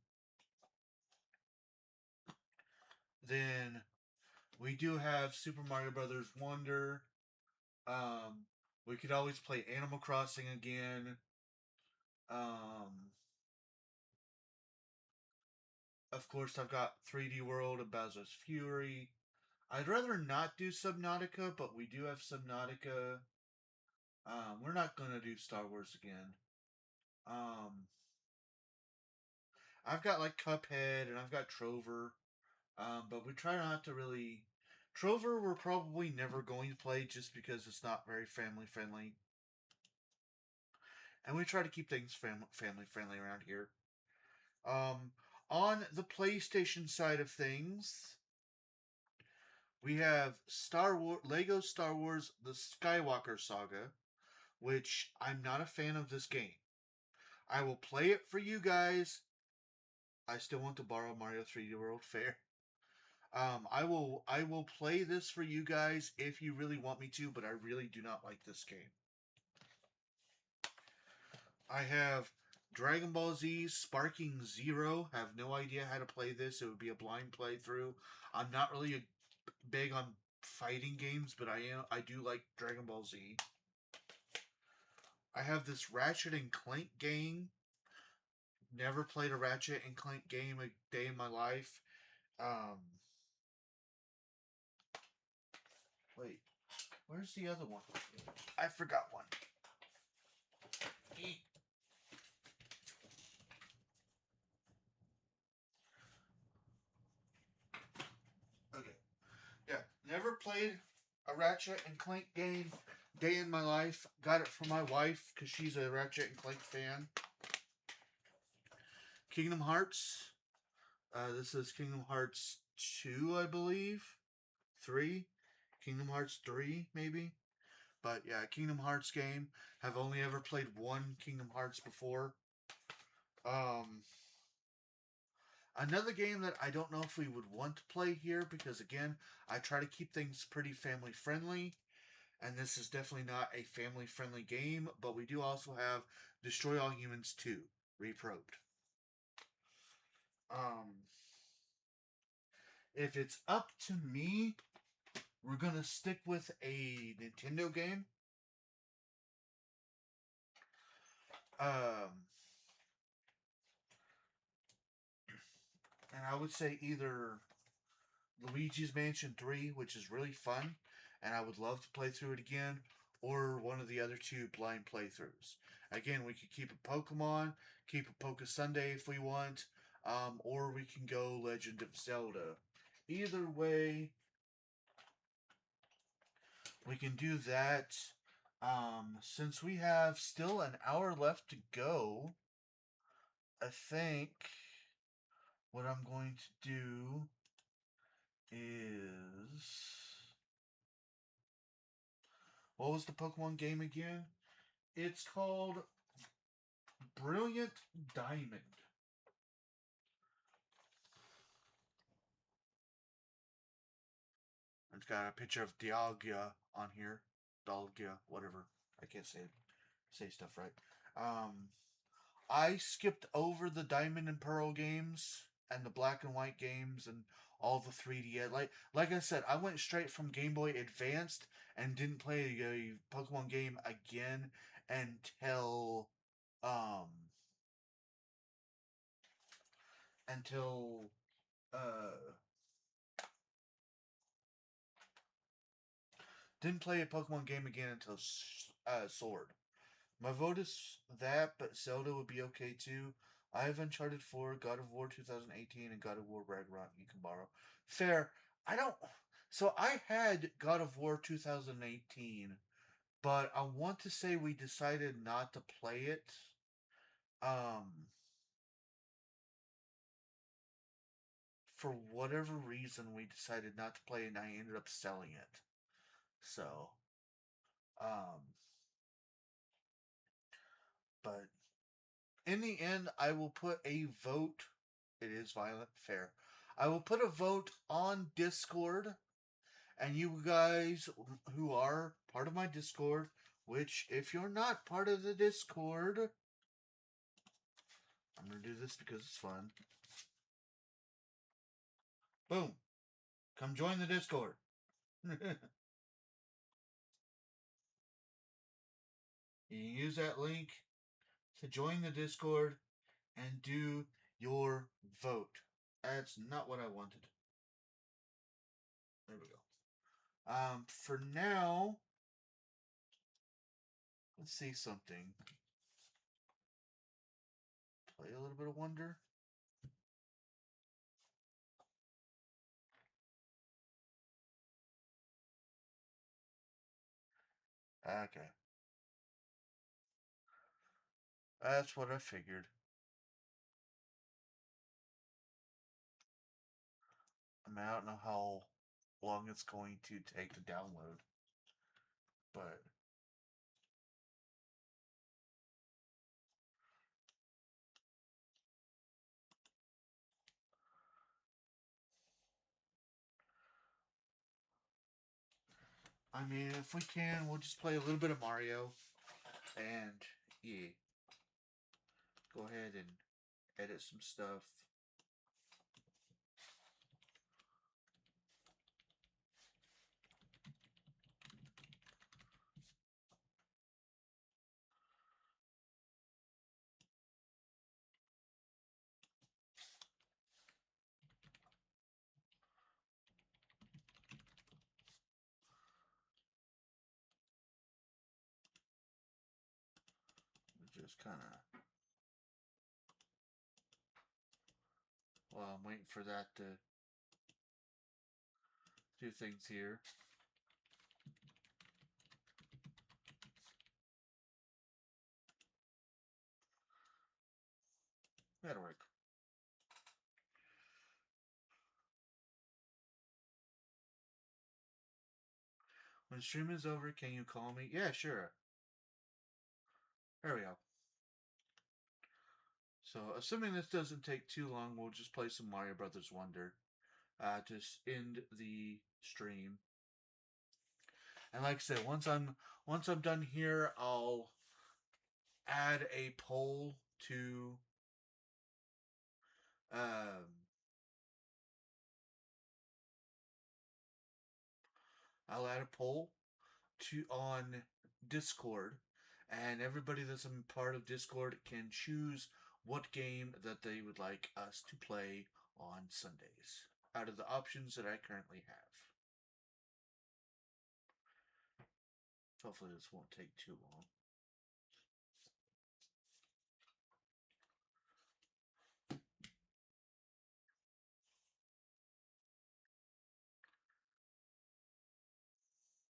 then we do have Super Mario Brothers Wonder. We could always play Animal Crossing again. Um, of course, I've got 3D World and Bowser's Fury. I'd rather not do Subnautica, but we do have Subnautica. We're not gonna do Star Wars again. Um, I've got like Cuphead and I've got Trover. But we try not to really. Trover, we're probably never going to play just because it's not very family friendly. And we try to keep things family friendly around here. Um, on the PlayStation side of things, we have Lego Star Wars: The Skywalker Saga, which I'm not a fan of this game. I will play it for you guys. I still want to borrow Mario 3D World Fair. I will play this for you guys if you really want me to, but I really do not like this game. I have Dragon Ball Z Sparking Zero. Have no idea how to play this. It would be a blind playthrough. I'm not really big on fighting games, but I do like Dragon Ball Z. I have this Ratchet and Clank game. Never played a Ratchet and Clank game a day in my life. Um, Wait, where's the other one? I forgot one. Okay. Yeah. Never played a Ratchet and Clank game day in my life. Got it from my wife because she's a Ratchet and Clank fan. Kingdom Hearts. This is Kingdom Hearts 2, I believe. 3. Kingdom Hearts 3, maybe. But yeah, Kingdom Hearts game. Have only ever played one Kingdom Hearts before. Um, Another game that I don't know if we would want to play here because, again, I try to keep things pretty family friendly. And this is definitely not a family friendly game, but we do also have Destroy All Humans 2, Reprobed. Um, if it's up to me, we're going to stick with a Nintendo game. Um, and I would say either Luigi's Mansion 3, which is really fun, and I would love to play through it again, or one of the other two blind playthroughs. Again, we could keep a Pokemon, keep a PokeSunday if we want, or we can go Legend of Zelda. Either way, we can do that. Since we have still an hour left to go, I think what I'm going to do is. What was the Pokemon game again? It's called Brilliant Diamond. It's got a picture of Dialga on here. Dialga, whatever. I can't say stuff right. Um, I skipped over the Diamond and Pearl games and the Black and White games and all the 3D. Like I said, I went straight from Game Boy Advanced and didn't play a Pokemon game again until um until uh didn't play a Pokemon game again until Sword. My vote is that, but Zelda would be okay too. I have Uncharted 4, God of War 2018, and God of War Ragnarok you can borrow. Fair. I don't. So I had God of War 2018, but I want to say we decided not to play it. Um, for whatever reason, we decided not to play, and I ended up selling it. So, um, but in the end, I will put a vote. It is violent, fair. I will put a vote on Discord, and you guys who are part of my Discord, which if you're not part of the Discord, I'm gonna do this because it's fun. Boom! Come join the Discord. You can use that link to join the Discord and do your vote. That's not what I wanted. There we go. For now, let's see something. Play a little bit of Wonder. Okay. That's what I figured. I mean, I don't know how long it's going to take to download, but I mean, if we can, we'll just play a little bit of Mario, and yeah, go ahead and edit some stuff. Just kind of, well, I'm waiting for that to do things here. That'll work. When stream is over, can you call me? Yeah, sure. There we go. So, assuming this doesn't take too long, we'll just play some Mario Brothers Wonder to end the stream. And like I said, once I'm done here, I'll add a poll to um, I'll add a poll to on Discord, and everybody that's a part of Discord can choose what game that they would like us to play on Sundays out of the options that I currently have. Hopefully this won't take too long.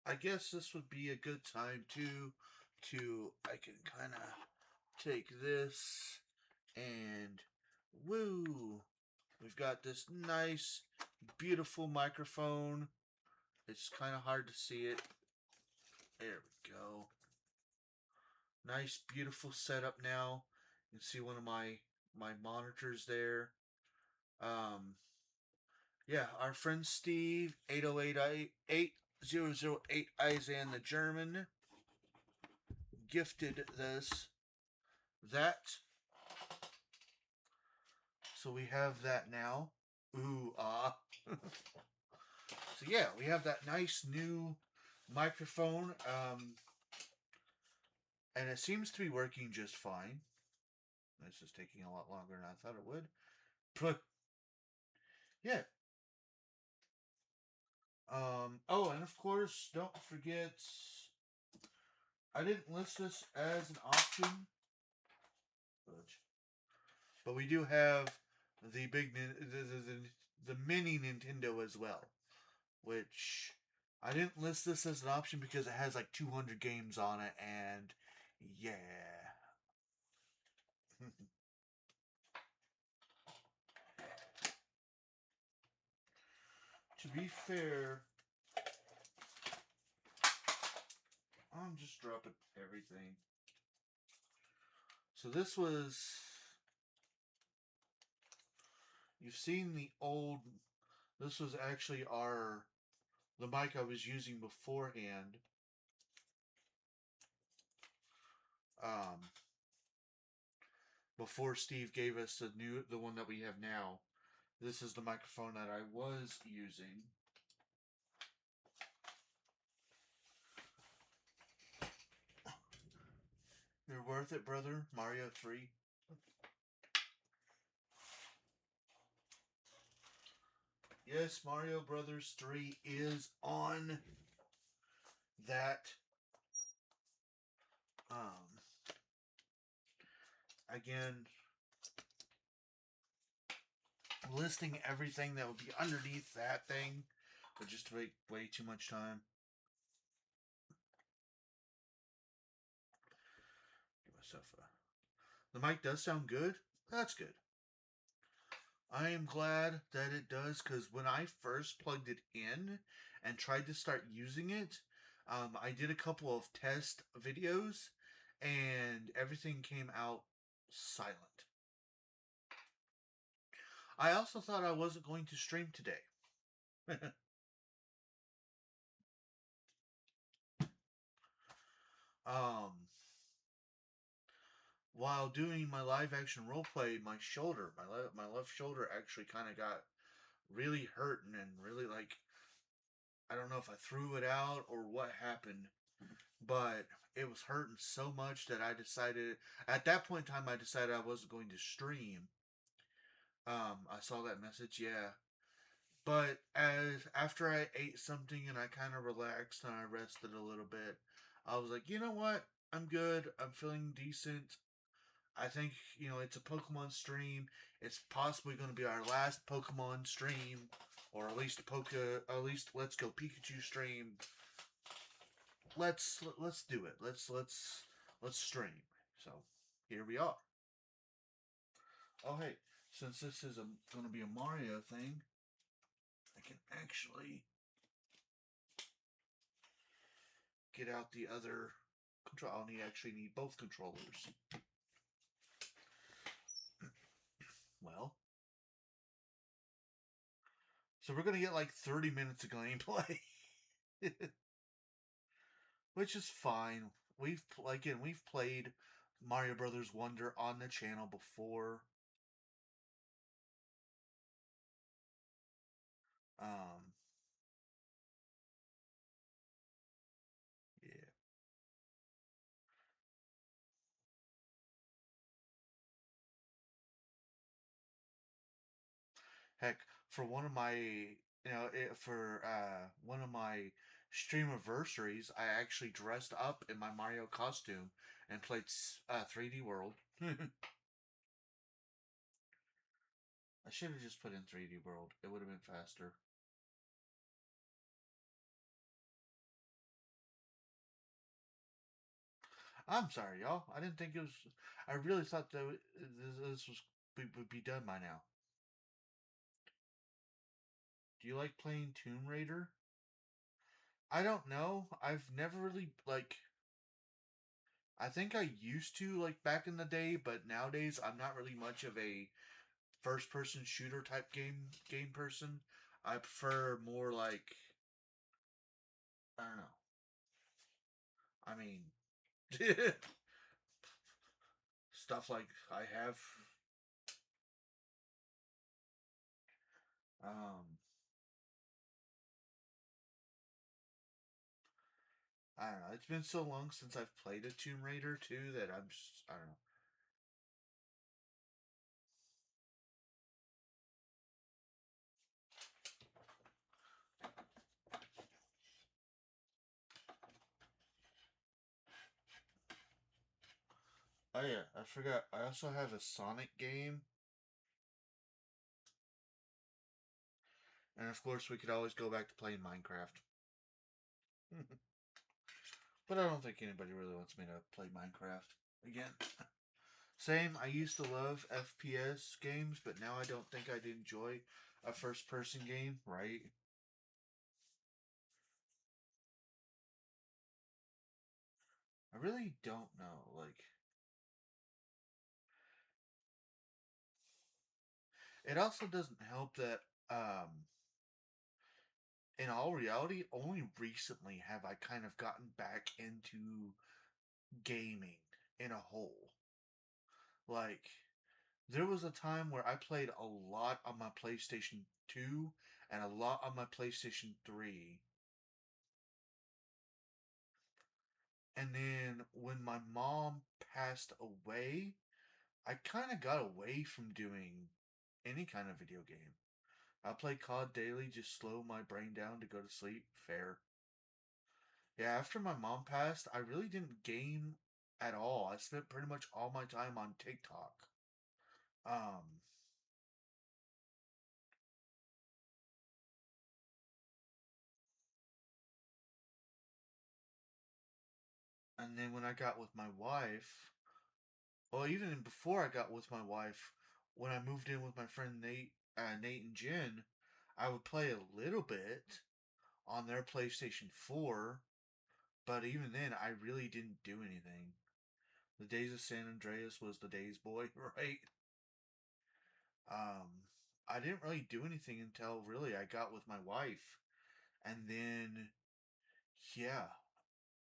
I guess this would be a good time to I can kind of take this and woo. We've got this nice, beautiful microphone. It's kind of hard to see it. There we go. Nice, beautiful setup now. You can see one of my monitors there. Yeah, our friend Steve, 8008 Izan the German, gifted that. So we have that now. Ooh, ah. So yeah, we have that nice new microphone. And it seems to be working just fine. This is taking a lot longer than I thought it would. But yeah. Oh, and of course, don't forget, I didn't list this as an option, but we do have the big the mini Nintendo as well, which I didn't list this as an option because it has like 200 games on it, and yeah. to be fair, I'm just dropping everything. So this was, you've seen the old, this was actually the mic I was using beforehand. Um, Before Steve gave us the one that we have now. This is the microphone that I was using. You're worth it, brother. Mario 3. Yes, Mario Brothers 3 is on that. Um, Again, listing everything that would be underneath that thing would just take way too much time. Give myself a. The mic does sound good. That's good. I am glad that it does because when I first plugged it in and tried to start using it, I did a couple of test videos and everything came out silent. I also thought I wasn't going to stream today. um, while doing my live action roleplay, my shoulder, my left shoulder actually kind of got really hurting and really like I don't know if I threw it out or what happened, but it was hurting so much that I decided at that point in time I decided I wasn't going to stream. I saw that message, yeah. But as after I ate something and I kind of relaxed and I rested a little bit, I was like, you know what? I'm good. I'm feeling decent. I think it's a Pokemon stream. It's possibly going to be our last Pokemon stream, or at least at least Let's Go Pikachu stream. Let's do it. Let's stream. So here we are. Oh hey, since this is going to be a Mario thing, I can actually get out the other control. I'll actually need both controllers. Well, so we're gonna get like 30 minutes of gameplay, which is fine. We've played Mario Brothers Wonder on the channel before. Um, yeah. Heck, for one of my for one of my stream anniversaries, I actually dressed up in my Mario costume and played 3D World. I should have just put in 3D World. It would have been faster. I'm sorry, y'all. I didn't think it was. I really thought that this would be done by now. Do you like playing Tomb Raider? I don't know. I've never really like. I think I used to like back in the day, but nowadays I'm not really much of a first person shooter type game person. I prefer more like I don't know. I mean, stuff like I have. Um, I don't know. It's been so long since I've played a Tomb Raider too that I'm just I don't know. Oh yeah, I forgot. I also have a Sonic game, and of course we could always go back to playing Minecraft. But I don't think anybody really wants me to play Minecraft again. Same, I used to love FPS games, but now I don't think I'd enjoy a first person game, right? really don't know. Like, it also doesn't help that, in all reality, only recently have I kind of gotten back into gaming in a whole. Like, there was a time where I played a lot on my PlayStation 2 and a lot on my PlayStation 3. And then when my mom passed away, I kind of got away from doing any kind of video game. I play COD daily, just slow my brain down to go to sleep. Fair. Yeah, after my mom passed, I really didn't game at all. I spent pretty much all my time on TikTok. Um, and then when I got with my wife, well, even before I got with my wife, when I moved in with my friend Nate and Jen, I would play a little bit on their PlayStation 4, but even then, I really didn't do anything. The Days of San Andreas was the days, boy, right? Um, I didn't really do anything until really I got with my wife. And then, yeah,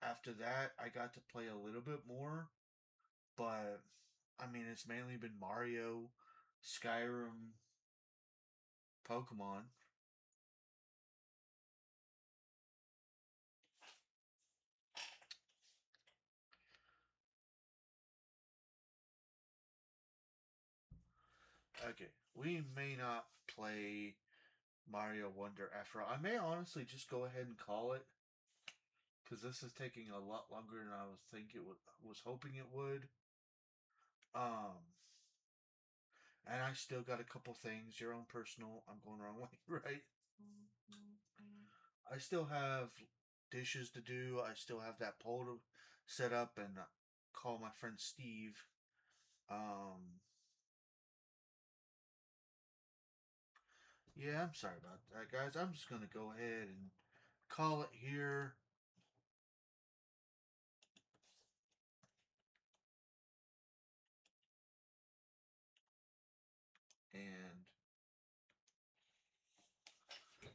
after that, I got to play a little bit more. But, I mean, it's mainly been Mario, Skyrim, Pokemon. Okay, we may not play Mario Wonder after all. I may honestly just go ahead and call it because this is taking a lot longer than I was hoping it would. Um, and I still got a couple things. Your own personal. I'm going the wrong way, right? I still have dishes to do. I still have that poll to set up and call my friend Steve. Um, yeah, I'm sorry about that, guys. I'm just gonna go ahead and call it here. And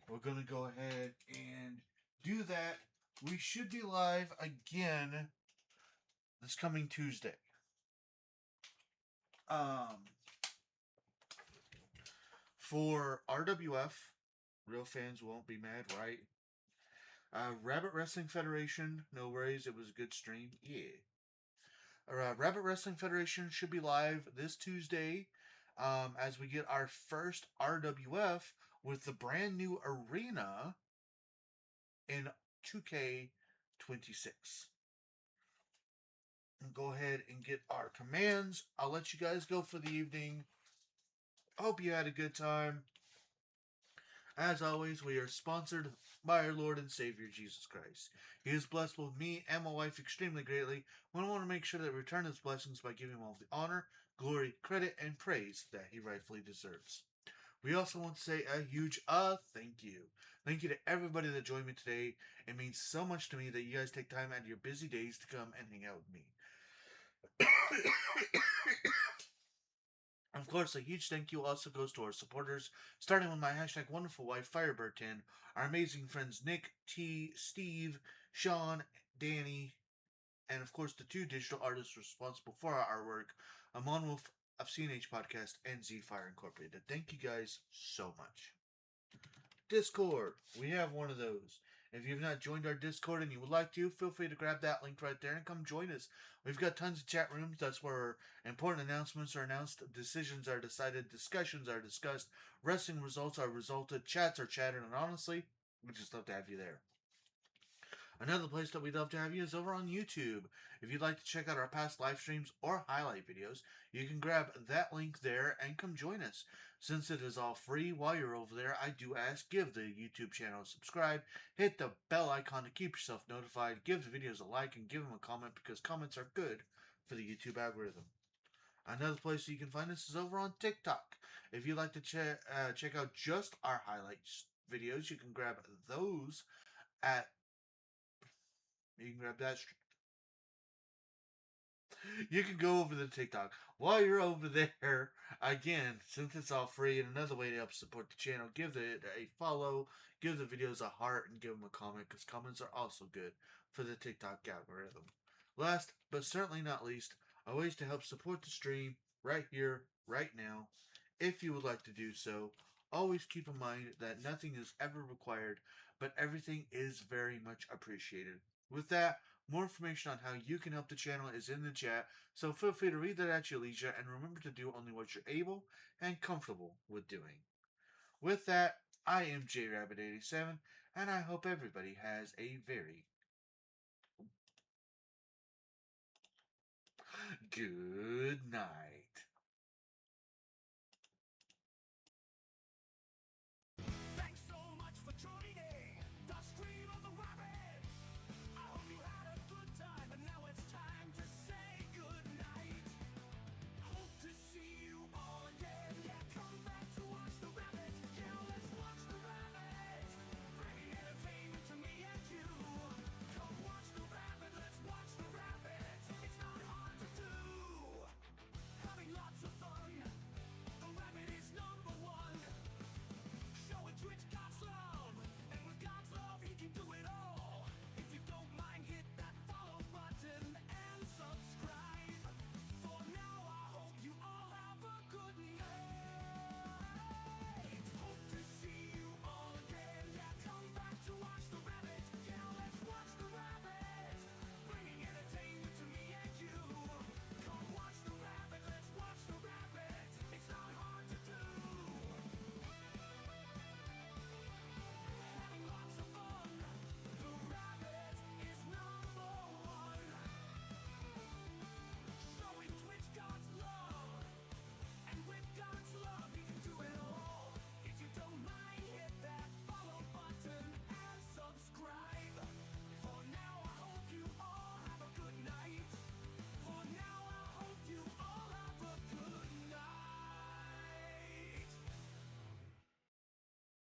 we're going to go ahead and do that. We should be live again this coming Tuesday. Um, for RWF, real fans won't be mad, right? Rabbit Wrestling Federation, no worries, it was a good stream. Yeah. Rabbit Wrestling Federation should be live this Tuesday as we get our first RWF with the brand new arena in 2K26. And go ahead and get our commands. I'll let you guys go for the evening. Hope you had a good time. As always, we are sponsored by our Lord and Savior Jesus Christ. He has blessed both me and my wife extremely greatly. We want to make sure that we return his blessings by giving him all the honor, glory, credit, and praise that he rightfully deserves. We also want to say a huge thank you. Thank you to everybody that joined me today. It means so much to me that you guys take time out of your busy days to come and hang out with me. Of course, a huge thank you also goes to our supporters, starting with my hashtag wonderful wife, Firebird10, our amazing friends Nick, T, Steve, Sean, Danny, and of course the two digital artists responsible for our artwork, Amon Wolf of CNH Podcast and Z Fire Incorporated. Thank you guys so much. Discord. We have one of those. If you've not joined our Discord and you would like to, feel free to grab that link right there and come join us. We've got tons of chat rooms. That's where important announcements are announced, decisions are decided, discussions are discussed, wrestling results are resulted, chats are chatted, and honestly, we just love to have you there. Another place that we'd love to have you is over on YouTube. If you'd like to check out our past live streams or highlight videos, you can grab that link there and come join us. Since it is all free while you're over there, I do ask give the YouTube channel a subscribe, hit the bell icon to keep yourself notified, give the videos a like, and give them a comment because comments are good for the YouTube algorithm. Another place you can find us is over on TikTok. If you'd like to check out just our highlights videos, you can grab those at you can grab that You can go over to TikTok. While you're over there, again, since it's all free and another way to help support the channel, give it a follow, give the videos a heart, and give them a comment because comments are also good for the TikTok algorithm. Last, but certainly not least, a ways to help support the stream right here, right now. If you would like to do so, always keep in mind that nothing is ever required, but everything is very much appreciated. With that, more information on how you can help the channel is in the chat, so feel free to read that at your leisure and remember to do only what you're able and comfortable with doing. With that, I am JRabbit87, and I hope everybody has a very good night.